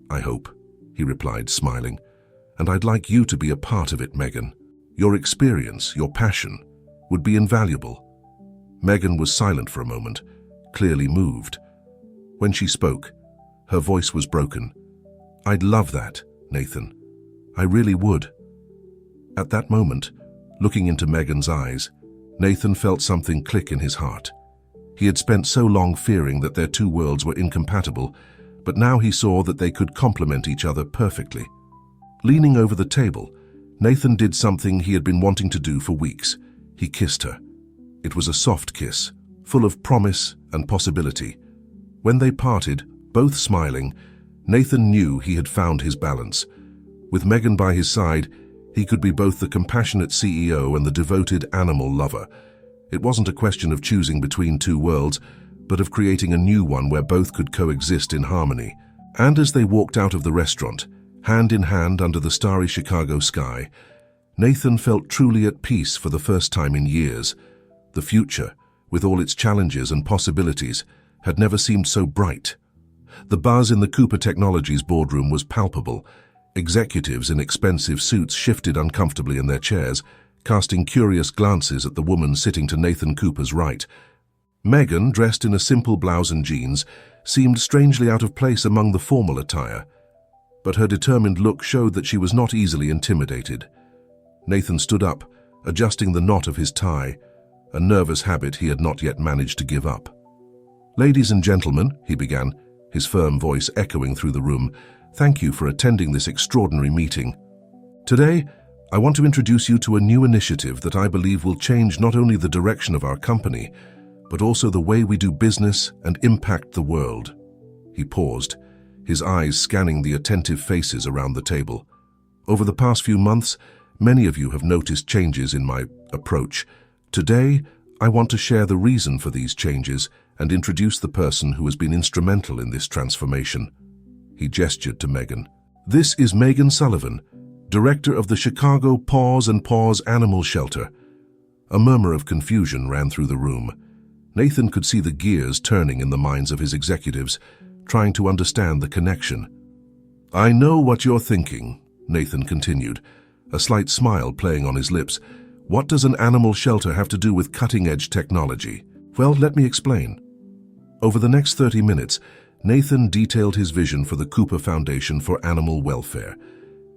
I hope, he replied, smiling. And I'd like you to be a part of it, Megan. Your experience, your passion, would be invaluable. Megan was silent for a moment, clearly moved. When she spoke, her voice was broken. I'd love that, Nathan. I really would. At that moment, looking into Megan's eyes, Nathan felt something click in his heart. He had spent so long fearing that their two worlds were incompatible, but now he saw that they could complement each other perfectly. Leaning over the table, Nathan did something he had been wanting to do for weeks. He kissed her. It was a soft kiss, full of promise and possibility. When they parted, both smiling, Nathan knew he had found his balance. With Megan by his side, he could be both the compassionate CEO and the devoted animal lover. It wasn't a question of choosing between two worlds, but of creating a new one where both could coexist in harmony. And as they walked out of the restaurant, hand in hand under the starry Chicago sky, Nathan felt truly at peace for the first time in years. The future, with all its challenges and possibilities, had never seemed so bright. The buzz in the Cooper Technologies boardroom was palpable. Executives in expensive suits shifted uncomfortably in their chairs, casting curious glances at the woman sitting to Nathan Cooper's right. Megan, dressed in a simple blouse and jeans, seemed strangely out of place among the formal attire. But her determined look showed that she was not easily intimidated. Nathan stood up, adjusting the knot of his tie, a nervous habit he had not yet managed to give up. Ladies and gentlemen, he began, his firm voice echoing through the room, thank you for attending this extraordinary meeting. Today, I want to introduce you to a new initiative that I believe will change not only the direction of our company, but also the way we do business and impact the world. He paused, his eyes scanning the attentive faces around the table. Over the past few months, many of you have noticed changes in my approach. Today, I want to share the reason for these changes and introduce the person who has been instrumental in this transformation. He gestured to Megan. This is Megan Sullivan, director of the Chicago Paws and Paws Animal Shelter. A murmur of confusion ran through the room. Nathan could see the gears turning in the minds of his executives, trying to understand the connection. I know what you're thinking, Nathan continued, a slight smile playing on his lips. What does an animal shelter have to do with cutting-edge technology? Well, let me explain. Over the next 30 minutes, Nathan detailed his vision for the Cooper Foundation for Animal Welfare.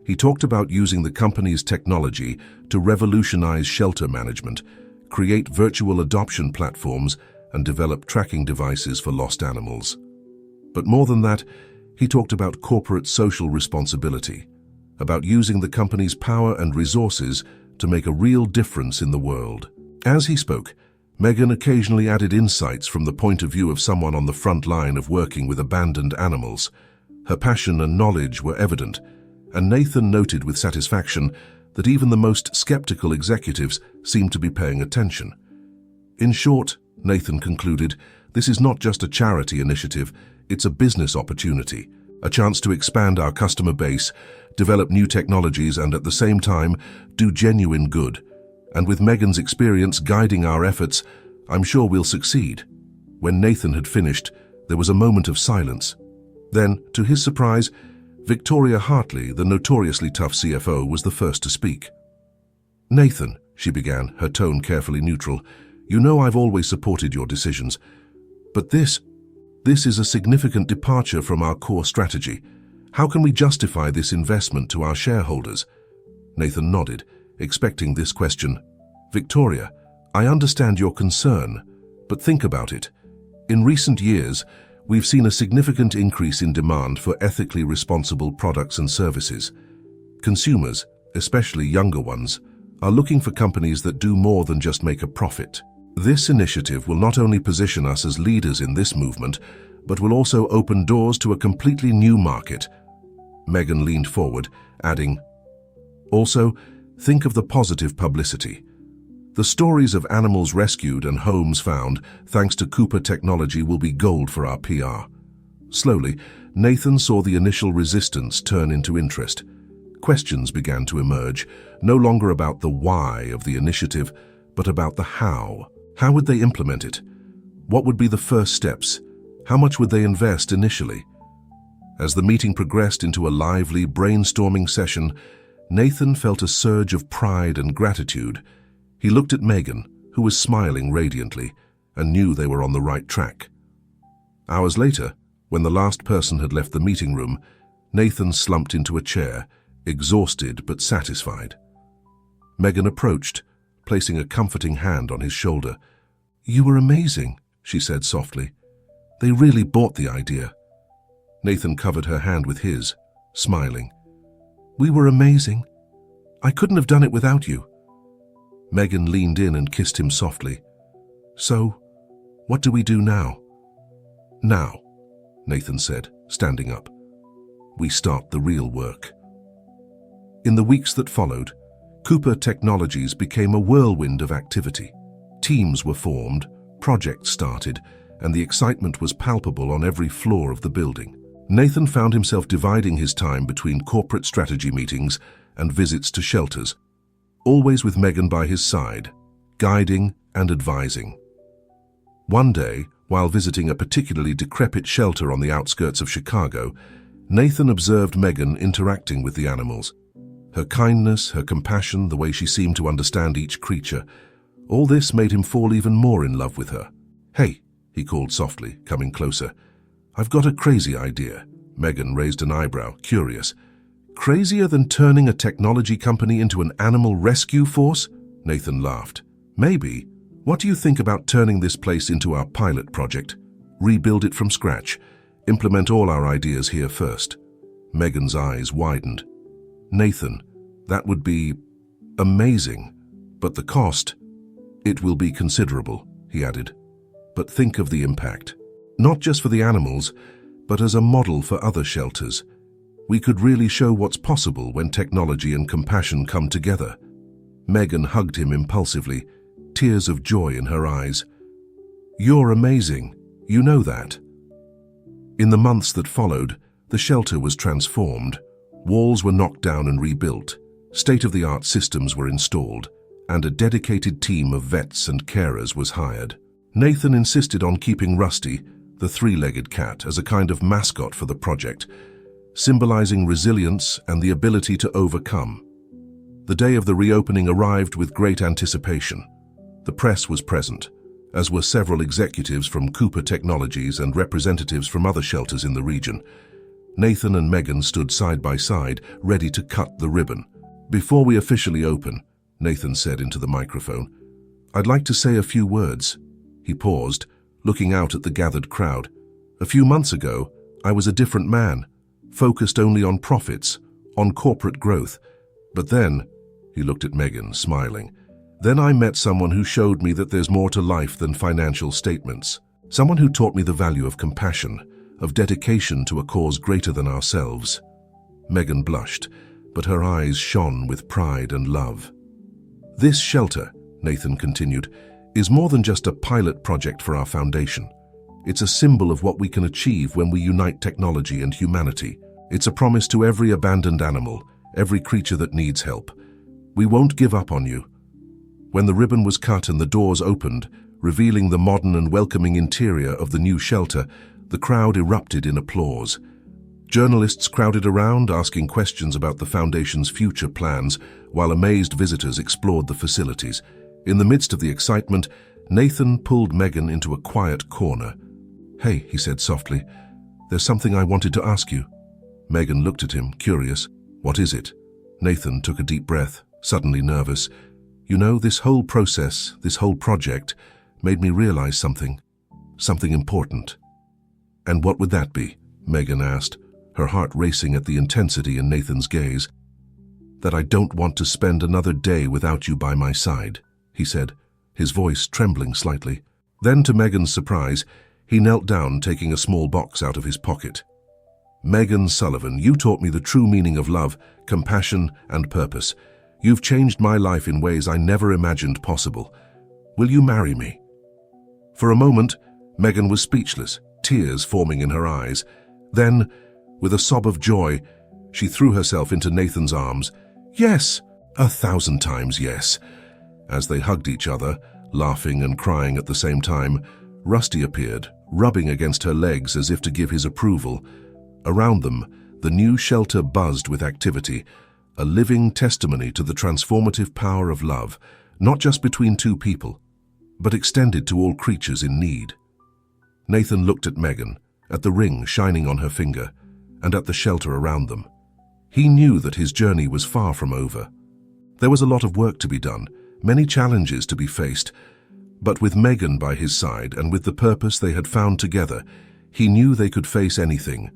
He talked about using the company's technology to revolutionize shelter management, create virtual adoption platforms, and develop tracking devices for lost animals. But more than that, he talked about corporate social responsibility, about using the company's power and resources to make a real difference in the world. As he spoke, Megan occasionally added insights from the point of view of someone on the front line of working with abandoned animals. Her passion and knowledge were evident, and Nathan noted with satisfaction that even the most skeptical executives seemed to be paying attention. In short, Nathan concluded, this is not just a charity initiative, it's a business opportunity, a chance to expand our customer base, develop new technologies, and at the same time, do genuine good. And with Megan's experience guiding our efforts, I'm sure we'll succeed. When Nathan had finished, there was a moment of silence. Then, to his surprise, Victoria Hartley, the notoriously tough CFO, was the first to speak. Nathan, she began, her tone carefully neutral, you know I've always supported your decisions. But this is a significant departure from our core strategy. How can we justify this investment to our shareholders? Nathan nodded, expecting this question. Victoria, I understand your concern, but think about it. In recent years, we've seen a significant increase in demand for ethically responsible products and services. Consumers, especially younger ones, are looking for companies that do more than just make a profit. This initiative will not only position us as leaders in this movement, but will also open doors to a completely new market. Megan leaned forward, adding, "Also, think of the positive publicity. The stories of animals rescued and homes found, thanks to Cooper technology, will be gold for our PR." Slowly, Nathan saw the initial resistance turn into interest. Questions began to emerge, no longer about the why of the initiative, but about the how. How would they implement it? What would be the first steps? How much would they invest initially? As the meeting progressed into a lively, brainstorming session, Nathan felt a surge of pride and gratitude. He looked at Megan, who was smiling radiantly, and knew they were on the right track. Hours later, when the last person had left the meeting room, Nathan slumped into a chair, exhausted but satisfied. Megan approached, placing a comforting hand on his shoulder. "You were amazing," she said softly. "They really bought the idea." Nathan covered her hand with his, smiling. "We were amazing. I couldn't have done it without you." Megan leaned in and kissed him softly. "So, what do we do now?" "Now," Nathan said, standing up. "We start the real work." In the weeks that followed, Cooper Technologies became a whirlwind of activity. Teams were formed, projects started, and the excitement was palpable on every floor of the building. Nathan found himself dividing his time between corporate strategy meetings and visits to shelters, always with Megan by his side, guiding and advising. One day, while visiting a particularly decrepit shelter on the outskirts of Chicago, Nathan observed Megan interacting with the animals. Her kindness, her compassion, the way she seemed to understand each creature, all this made him fall even more in love with her. "Hey," he called softly, coming closer. "I've got a crazy idea." Megan raised an eyebrow, curious. "Crazier than turning a technology company into an animal rescue force?" Nathan laughed. "Maybe. What do you think about turning this place into our pilot project? Rebuild it from scratch. Implement all our ideas here first." Megan's eyes widened. "Nathan, that would be amazing. But the cost? It will be considerable," he added. "But think of the impact. Not just for the animals, but as a model for other shelters. We could really show what's possible when technology and compassion come together." Megan hugged him impulsively, tears of joy in her eyes. "You're amazing. You know that." In the months that followed, the shelter was transformed. Walls were knocked down and rebuilt, state-of-the-art systems were installed, and a dedicated team of vets and carers was hired. Nathan insisted on keeping Rusty, the three-legged cat, as a kind of mascot for the project, symbolizing resilience and the ability to overcome. The day of the reopening arrived with great anticipation. The press was present, as were several executives from Cooper Technologies and representatives from other shelters in the region. Nathan and Megan stood side by side, ready to cut the ribbon. "Before we officially open," Nathan said into the microphone, "I'd like to say a few words." He paused, looking out at the gathered crowd. "A few months ago, I was a different man, focused only on profits, on corporate growth. But then," he looked at Megan, smiling, "then I met someone who showed me that there's more to life than financial statements. Someone who taught me the value of compassion, of dedication to a cause greater than ourselves." Megan blushed, but her eyes shone with pride and love. "This shelter," Nathan continued, "is more than just a pilot project for our foundation. It's a symbol of what we can achieve when we unite technology and humanity. It's a promise to every abandoned animal, every creature that needs help. We won't give up on you." When the ribbon was cut and the doors opened, revealing the modern and welcoming interior of the new shelter, the crowd erupted in applause. Journalists crowded around, asking questions about the Foundation's future plans, while amazed visitors explored the facilities. In the midst of the excitement, Nathan pulled Megan into a quiet corner. "Hey," he said softly, "there's something I wanted to ask you." Megan looked at him, curious. "What is it?" Nathan took a deep breath, suddenly nervous. You know, this whole process, this whole project, made me realize something important. And what would that be? Megan asked, her heart racing at the intensity in Nathan's gaze. That I don't want to spend another day without you by my side, he said, his voice trembling slightly. Then, to Megan's surprise, he knelt down, taking a small box out of his pocket. Megan Sullivan, you taught me the true meaning of love, compassion, and purpose. You've changed my life in ways I never imagined possible. Will you marry me? For a moment, Megan was speechless, tears forming in her eyes. Then, with a sob of joy, she threw herself into Nathan's arms. Yes, 1,000 times yes. As they hugged each other, laughing and crying at the same time, Rusty appeared, rubbing against her legs as if to give his approval. Around them, the new shelter buzzed with activity, a living testimony to the transformative power of love, not just between two people, but extended to all creatures in need. Nathan looked at Megan, at the ring shining on her finger, and at the shelter around them. He knew that his journey was far from over. There was a lot of work to be done, many challenges to be faced, but with Megan by his side and with the purpose they had found together, he knew they could face anything.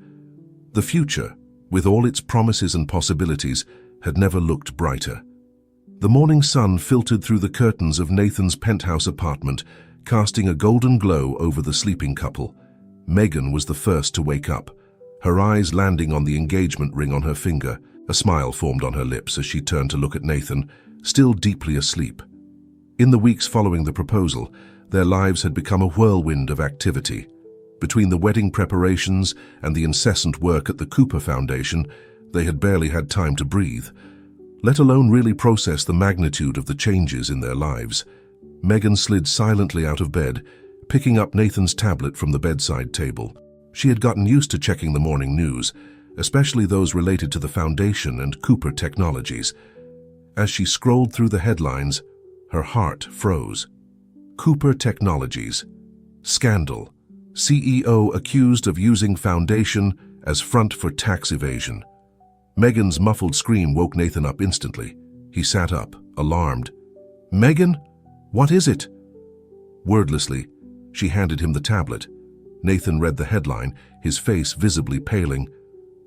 The future, with all its promises and possibilities, had never looked brighter. The morning sun filtered through the curtains of Nathan's penthouse apartment, casting a golden glow over the sleeping couple. Megan was the first to wake up, her eyes landing on the engagement ring on her finger. A smile formed on her lips as she turned to look at Nathan, still deeply asleep. In the weeks following the proposal, their lives had become a whirlwind of activity. Between the wedding preparations and the incessant work at the Cooper Foundation, they had barely had time to breathe, let alone really process the magnitude of the changes in their lives. Megan slid silently out of bed, picking up Nathan's tablet from the bedside table. She had gotten used to checking the morning news, especially those related to the Foundation and Cooper Technologies. As she scrolled through the headlines, her heart froze. Cooper Technologies. Scandal. CEO accused of using Foundation as front for tax evasion. Megan's muffled scream woke Nathan up instantly. He sat up, alarmed. "Megan? What is it?" Wordlessly, she handed him the tablet. Nathan read the headline, his face visibly paling.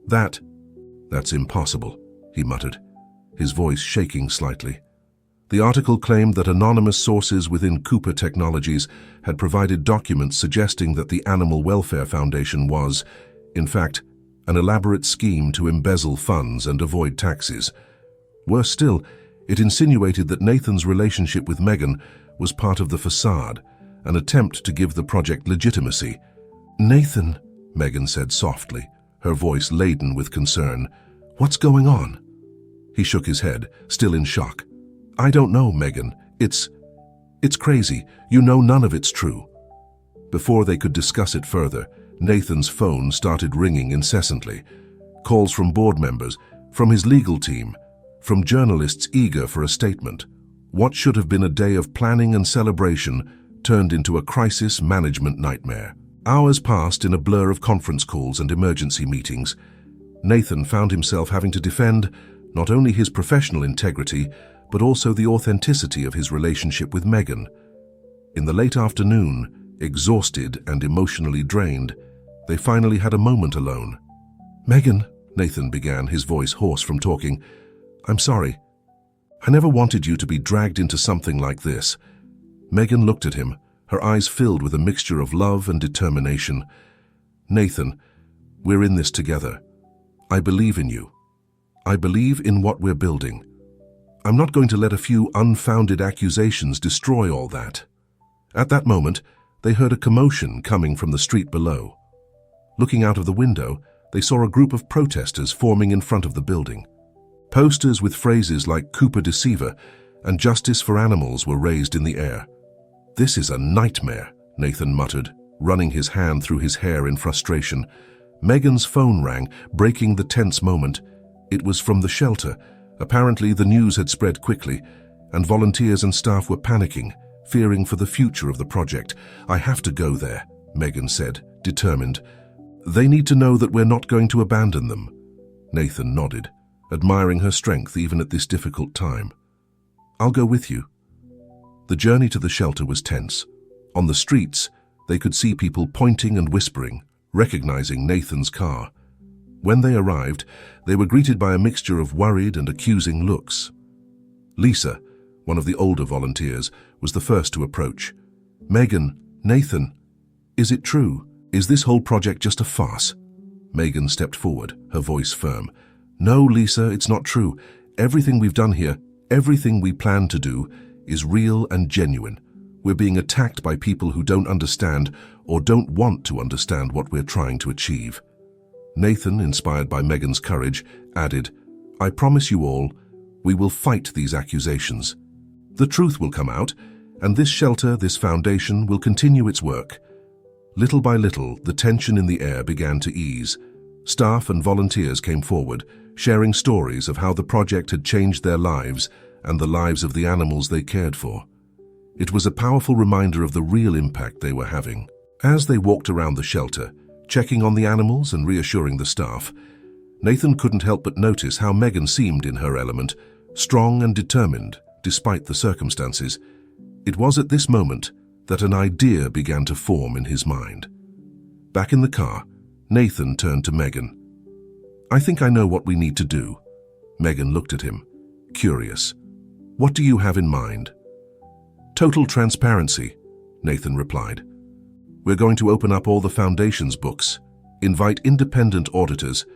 That's impossible," he muttered, his voice shaking slightly. The article claimed that anonymous sources within Cooper Technologies had provided documents suggesting that the Animal Welfare Foundation was, in fact, an elaborate scheme to embezzle funds and avoid taxes. Worse still, it insinuated that Nathan's relationship with Megan was part of the facade, an attempt to give the project legitimacy. "Nathan," Megan said softly, her voice laden with concern, "what's going on?" He shook his head, still in shock. "I don't know, Megan. It's crazy. You know none of it's true." Before they could discuss it further, Nathan's phone started ringing incessantly. Calls from board members, from his legal team, from journalists eager for a statement. What should have been a day of planning and celebration turned into a crisis management nightmare. Hours passed in a blur of conference calls and emergency meetings. Nathan found himself having to defend not only his professional integrity, but also the authenticity of his relationship with Megan. In the late afternoon, exhausted and emotionally drained, they finally had a moment alone. "Megan," Nathan began, his voice hoarse from talking, "I'm sorry. I never wanted you to be dragged into something like this." Megan looked at him, her eyes filled with a mixture of love and determination. "Nathan, we're in this together. I believe in you. I believe in what we're building. I'm not going to let a few unfounded accusations destroy all that." At that moment, they heard a commotion coming from the street below. Looking out of the window, they saw a group of protesters forming in front of the building. Posters with phrases like "Cooper Deceiver" and "Justice for Animals" were raised in the air. "This is a nightmare," Nathan muttered, running his hand through his hair in frustration. Megan's phone rang, breaking the tense moment. It was from the shelter. Apparently, the news had spread quickly, and volunteers and staff were panicking, fearing for the future of the project. "I have to go there," Megan said, determined. "They need to know that we're not going to abandon them." Nathan nodded, admiring her strength even at this difficult time. "I'll go with you," The journey to the shelter was tense. On the streets, they could see people pointing and whispering, recognizing Nathan's car. When they arrived, they were greeted by a mixture of worried and accusing looks. Lisa, one of the older volunteers, was the first to approach. "Megan, Nathan, is it true? Is this whole project just a farce?" Megan stepped forward, her voice firm. "No, Lisa, it's not true. Everything we've done here, everything we plan to do, is real and genuine. We're being attacked by people who don't understand or don't want to understand what we're trying to achieve." Nathan, inspired by Megan's courage, added, "I promise you all, we will fight these accusations. The truth will come out, and this shelter, this foundation, will continue its work." Little by little, the tension in the air began to ease. Staff and volunteers came forward, sharing stories of how the project had changed their lives and the lives of the animals they cared for. It was a powerful reminder of the real impact they were having. As they walked around the shelter, checking on the animals and reassuring the staff, Nathan couldn't help but notice how Megan seemed in her element, strong and determined, despite the circumstances. It was at this moment that an idea began to form in his mind. Back in the car, Nathan turned to Megan. "I think I know what we need to do." Megan looked at him, curious. "What do you have in mind?" "Total transparency," Nathan replied. "We're going to open up all the Foundation's books, invite independent auditors,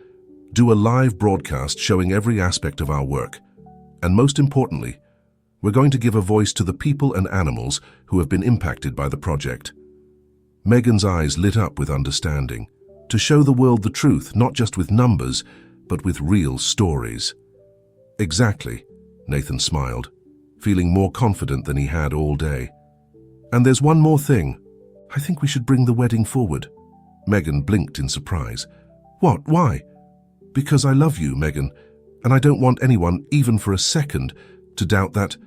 do a live broadcast showing every aspect of our work, and most importantly, we're going to give a voice to the people and animals who have been impacted by the project." Megan's eyes lit up with understanding, to show the world the truth, not just with numbers, but with real stories. "Exactly," Nathan smiled, feeling more confident than he had all day. "And there's one more thing. I think we should bring the wedding forward." Megan blinked in surprise. "What? Why?" "Because I love you, Megan, and I don't want anyone, even for a second, to doubt that.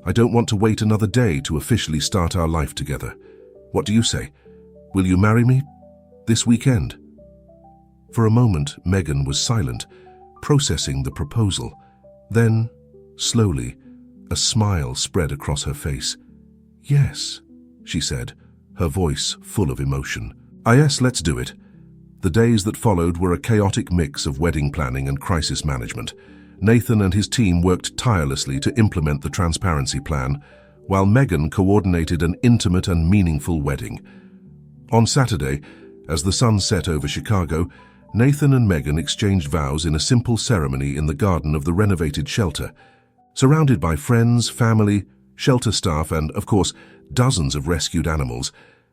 I don't want to wait another day to officially start our life together. What do you say? Will you marry me this weekend?" For a moment, Megan was silent, processing the proposal. Then, slowly, a smile spread across her face. "Yes," she said, her voice full of emotion. "Yes, let's do it." The days that followed were a chaotic mix of wedding planning and crisis management. Nathan and his team worked tirelessly to implement the transparency plan, while Megan coordinated an intimate and meaningful wedding. On Saturday, as the sun set over Chicago, Nathan and Megan exchanged vows in a simple ceremony in the garden of the renovated shelter. Surrounded by friends, family, shelter staff, and, of course, dozens of rescued animals,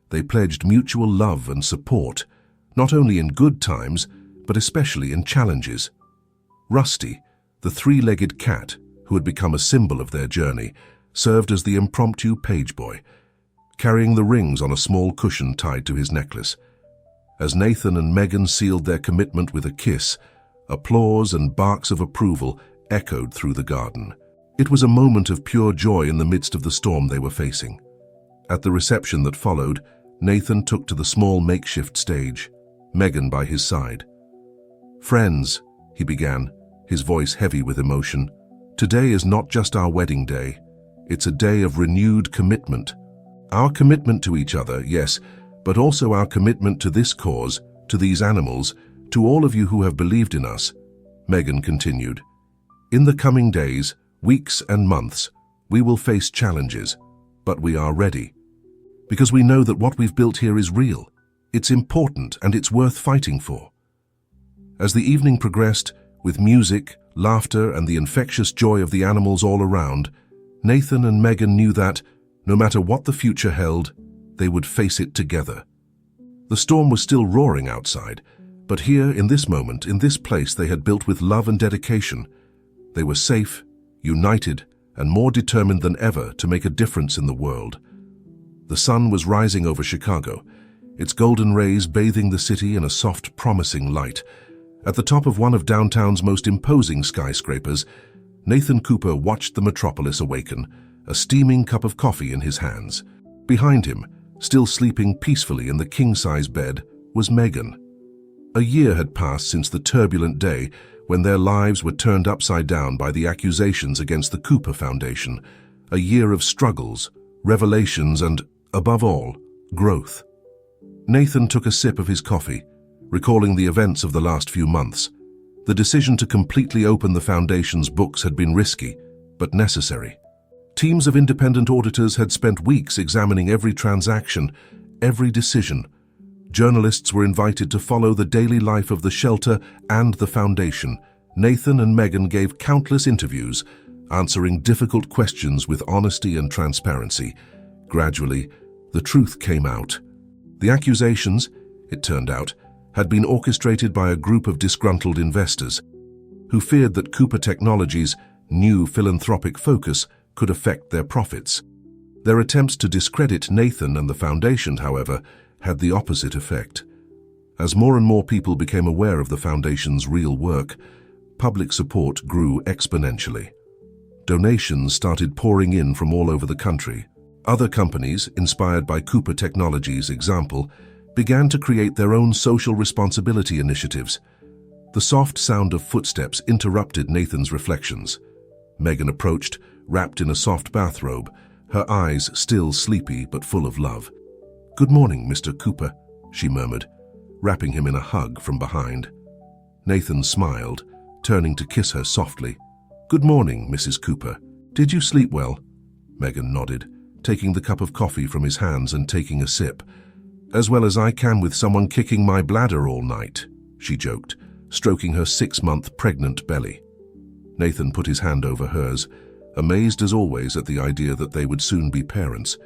they pledged mutual love and support, not only in good times, but especially in challenges. Rusty, the three-legged cat, who had become a symbol of their journey, served as the impromptu page boy, carrying the rings on a small cushion tied to his necklace. As Nathan and Megan sealed their commitment with a kiss, applause and barks of approval echoed through the garden. It was a moment of pure joy in the midst of the storm they were facing. At the reception that followed, Nathan took to the small makeshift stage, Megan by his side. "Friends," he began, his voice heavy with emotion, "today is not just our wedding day. It's a day of renewed commitment. Our commitment to each other, yes, but also our commitment to this cause, to these animals, to all of you who have believed in us." Megan continued. "In the coming days, weeks and months, we will face challenges, but we are ready. Because we know that what we've built here is real. It's important and it's worth fighting for." As the evening progressed, with music, laughter, and the infectious joy of the animals all around, Nathan and Megan knew that, no matter what the future held, they would face it together. The storm was still roaring outside, but here, in this moment, in this place they had built with love and dedication, they were safe, united, and more determined than ever to make a difference in the world. The sun was rising over Chicago, its golden rays bathing the city in a soft, promising light. At the top of one of downtown's most imposing skyscrapers, Nathan Cooper watched the metropolis awaken, a steaming cup of coffee in his hands. Behind him, still sleeping peacefully in the king-size bed, was Megan. A year had passed since the turbulent day when their lives were turned upside down by the accusations against the Cooper Foundation, a year of struggles, revelations, and, above all, growth. Nathan took a sip of his coffee, recalling the events of the last few months. The decision to completely open the Foundation's books had been risky, but necessary. Teams of independent auditors had spent weeks examining every transaction, every decision. Journalists were invited to follow the daily life of the shelter and the Foundation. Nathan and Megan gave countless interviews, answering difficult questions with honesty and transparency. Gradually, the truth came out. The accusations, it turned out, had been orchestrated by a group of disgruntled investors who feared that Cooper Technologies' new philanthropic focus could affect their profits. Their attempts to discredit Nathan and the Foundation, however, had the opposite effect. As more and more people became aware of the Foundation's real work, public support grew exponentially. Donations started pouring in from all over the country. Other companies, inspired by Cooper Technologies' example, began to create their own social responsibility initiatives. The soft sound of footsteps interrupted Nathan's reflections. Megan approached, wrapped in a soft bathrobe, her eyes still sleepy but full of love. "Good morning, Mr. Cooper," she murmured, wrapping him in a hug from behind. Nathan smiled, turning to kiss her softly. "Good morning, Mrs. Cooper. Did you sleep well?" Megan nodded, taking the cup of coffee from his hands and taking a sip. "As well as I can with someone kicking my bladder all night," she joked, stroking her 6-month pregnant belly. Nathan put his hand over hers, amazed as always at the idea that they would soon be parents.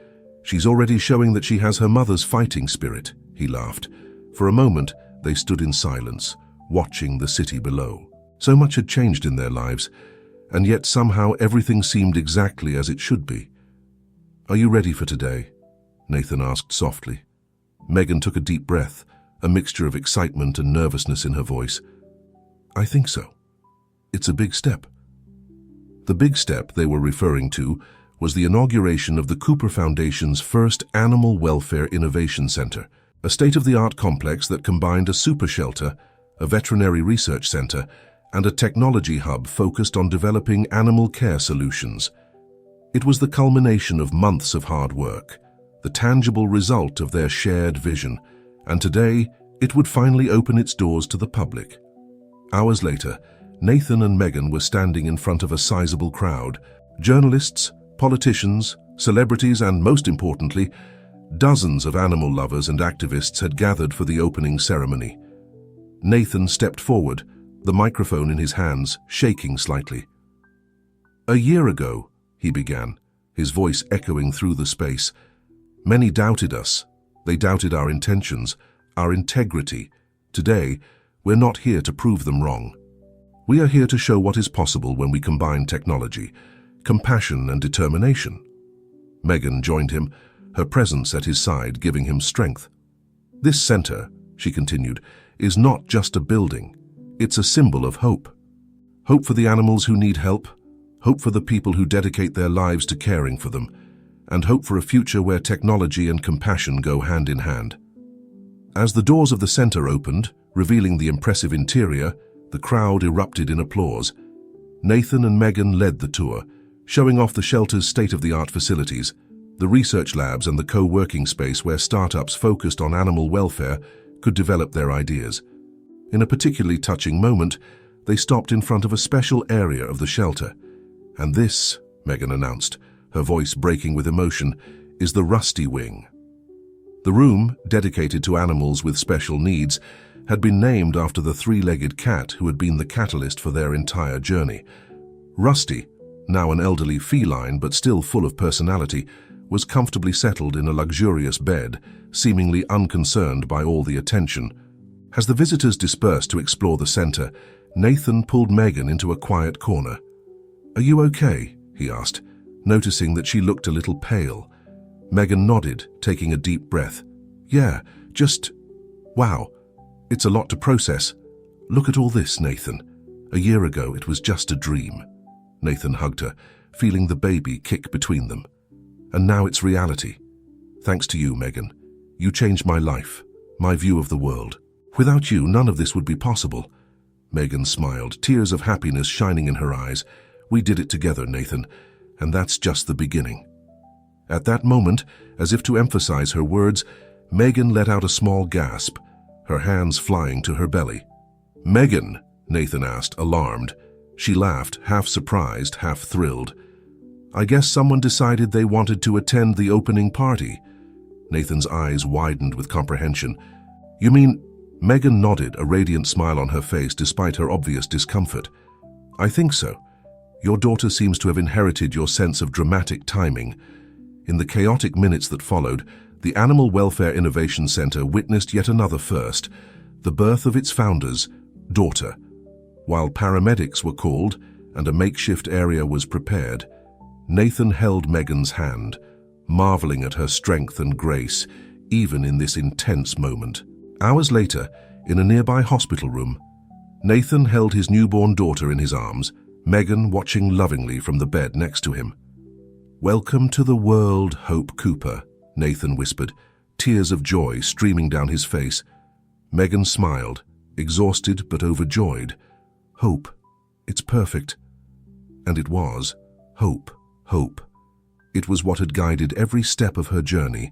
"She's already showing that she has her mother's fighting spirit," he laughed. For a moment, they stood in silence, watching the city below. So much had changed in their lives, and yet somehow everything seemed exactly as it should be. "Are you ready for today?" Nathan asked softly. Megan took a deep breath, a mixture of excitement and nervousness in her voice. "I think so. It's a big step." The big step they were referring to was the inauguration of the Cooper Foundation's first Animal Welfare Innovation Center, a state-of-the-art complex that combined a super shelter, a veterinary research center, and a technology hub focused on developing animal care solutions. It was the culmination of months of hard work, the tangible result of their shared vision, and today it would finally open its doors to the public. Hours later, Nathan and Megan were standing in front of a sizable crowd. Journalists, politicians, celebrities, and most importantly, dozens of animal lovers and activists had gathered for the opening ceremony. Nathan stepped forward, the microphone in his hands, shaking slightly. "A year ago," he began, his voice echoing through the space, "many doubted us. They doubted our intentions, our integrity. Today, we're not here to prove them wrong. We are here to show what is possible when we combine technology, compassion, and determination." Megan joined him, her presence at his side giving him strength. "This center," she continued, "is not just a building. It's a symbol of hope. Hope for the animals who need help, hope for the people who dedicate their lives to caring for them, and hope for a future where technology and compassion go hand in hand." As the doors of the center opened, revealing the impressive interior, the crowd erupted in applause. Nathan and Megan led the tour, showing off the shelter's state-of-the-art facilities, the research labs and the co-working space where startups focused on animal welfare could develop their ideas. In a particularly touching moment, they stopped in front of a special area of the shelter. "And this," Megan announced, her voice breaking with emotion, "is the Rusty Wing." The room, dedicated to animals with special needs, had been named after the three-legged cat who had been the catalyst for their entire journey. Rusty, now an elderly feline but still full of personality, was comfortably settled in a luxurious bed, seemingly unconcerned by all the attention. As the visitors dispersed to explore the center, Nathan pulled Megan into a quiet corner. "Are you okay?" he asked, noticing that she looked a little pale. Megan nodded, taking a deep breath. "Yeah, just... wow. It's a lot to process. Look at all this, Nathan. A year ago, it was just a dream." Nathan hugged her, feeling the baby kick between them. "And now it's reality. Thanks to you, Megan. You changed my life, my view of the world. Without you, none of this would be possible." Megan smiled, tears of happiness shining in her eyes. "We did it together, Nathan, and that's just the beginning." At that moment, as if to emphasize her words, Megan let out a small gasp, her hands flying to her belly. "Megan?" Nathan asked, alarmed. She laughed, half surprised, half thrilled. "I guess someone decided they wanted to attend the opening party." Nathan's eyes widened with comprehension. "You mean—" Megan nodded, a radiant smile on her face despite her obvious discomfort. "I think so. Your daughter seems to have inherited your sense of dramatic timing." In the chaotic minutes that followed, the Animal Welfare Innovation Center witnessed yet another first, the birth of its founder's daughter. While paramedics were called and a makeshift area was prepared, Nathan held Megan's hand, marveling at her strength and grace, even in this intense moment. Hours later, in a nearby hospital room, Nathan held his newborn daughter in his arms, Megan watching lovingly from the bed next to him. "Welcome to the world, Hope Cooper," Nathan whispered, tears of joy streaming down his face. Megan smiled, exhausted but overjoyed. "Hope, it's perfect." And it was. Hope, hope. It was what had guided every step of her journey.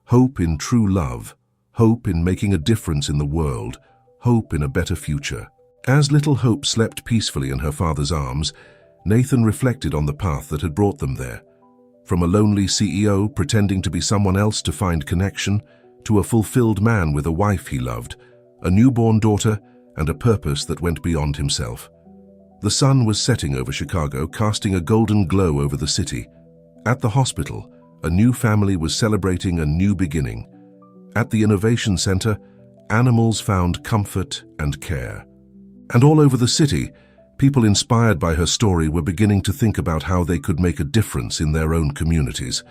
Hope in true love. Hope in making a difference in the world. Hope in a better future. As little Hope slept peacefully in her father's arms, Nathan reflected on the path that had brought them there. From a lonely CEO pretending to be someone else to find connection, to a fulfilled man with a wife he loved, a newborn daughter, and a purpose that went beyond himself. The sun was setting over Chicago, casting a golden glow over the city. At the hospital, a new family was celebrating a new beginning. At the Innovation Center, animals found comfort and care. And all over the city, people inspired by her story were beginning to think about how they could make a difference in their own communities.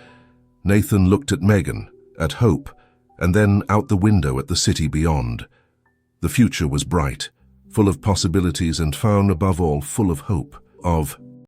Nathan looked at Megan, at Hope, and then out the window at the city beyond. The future was bright, full of possibilities and found above all full of hope. Of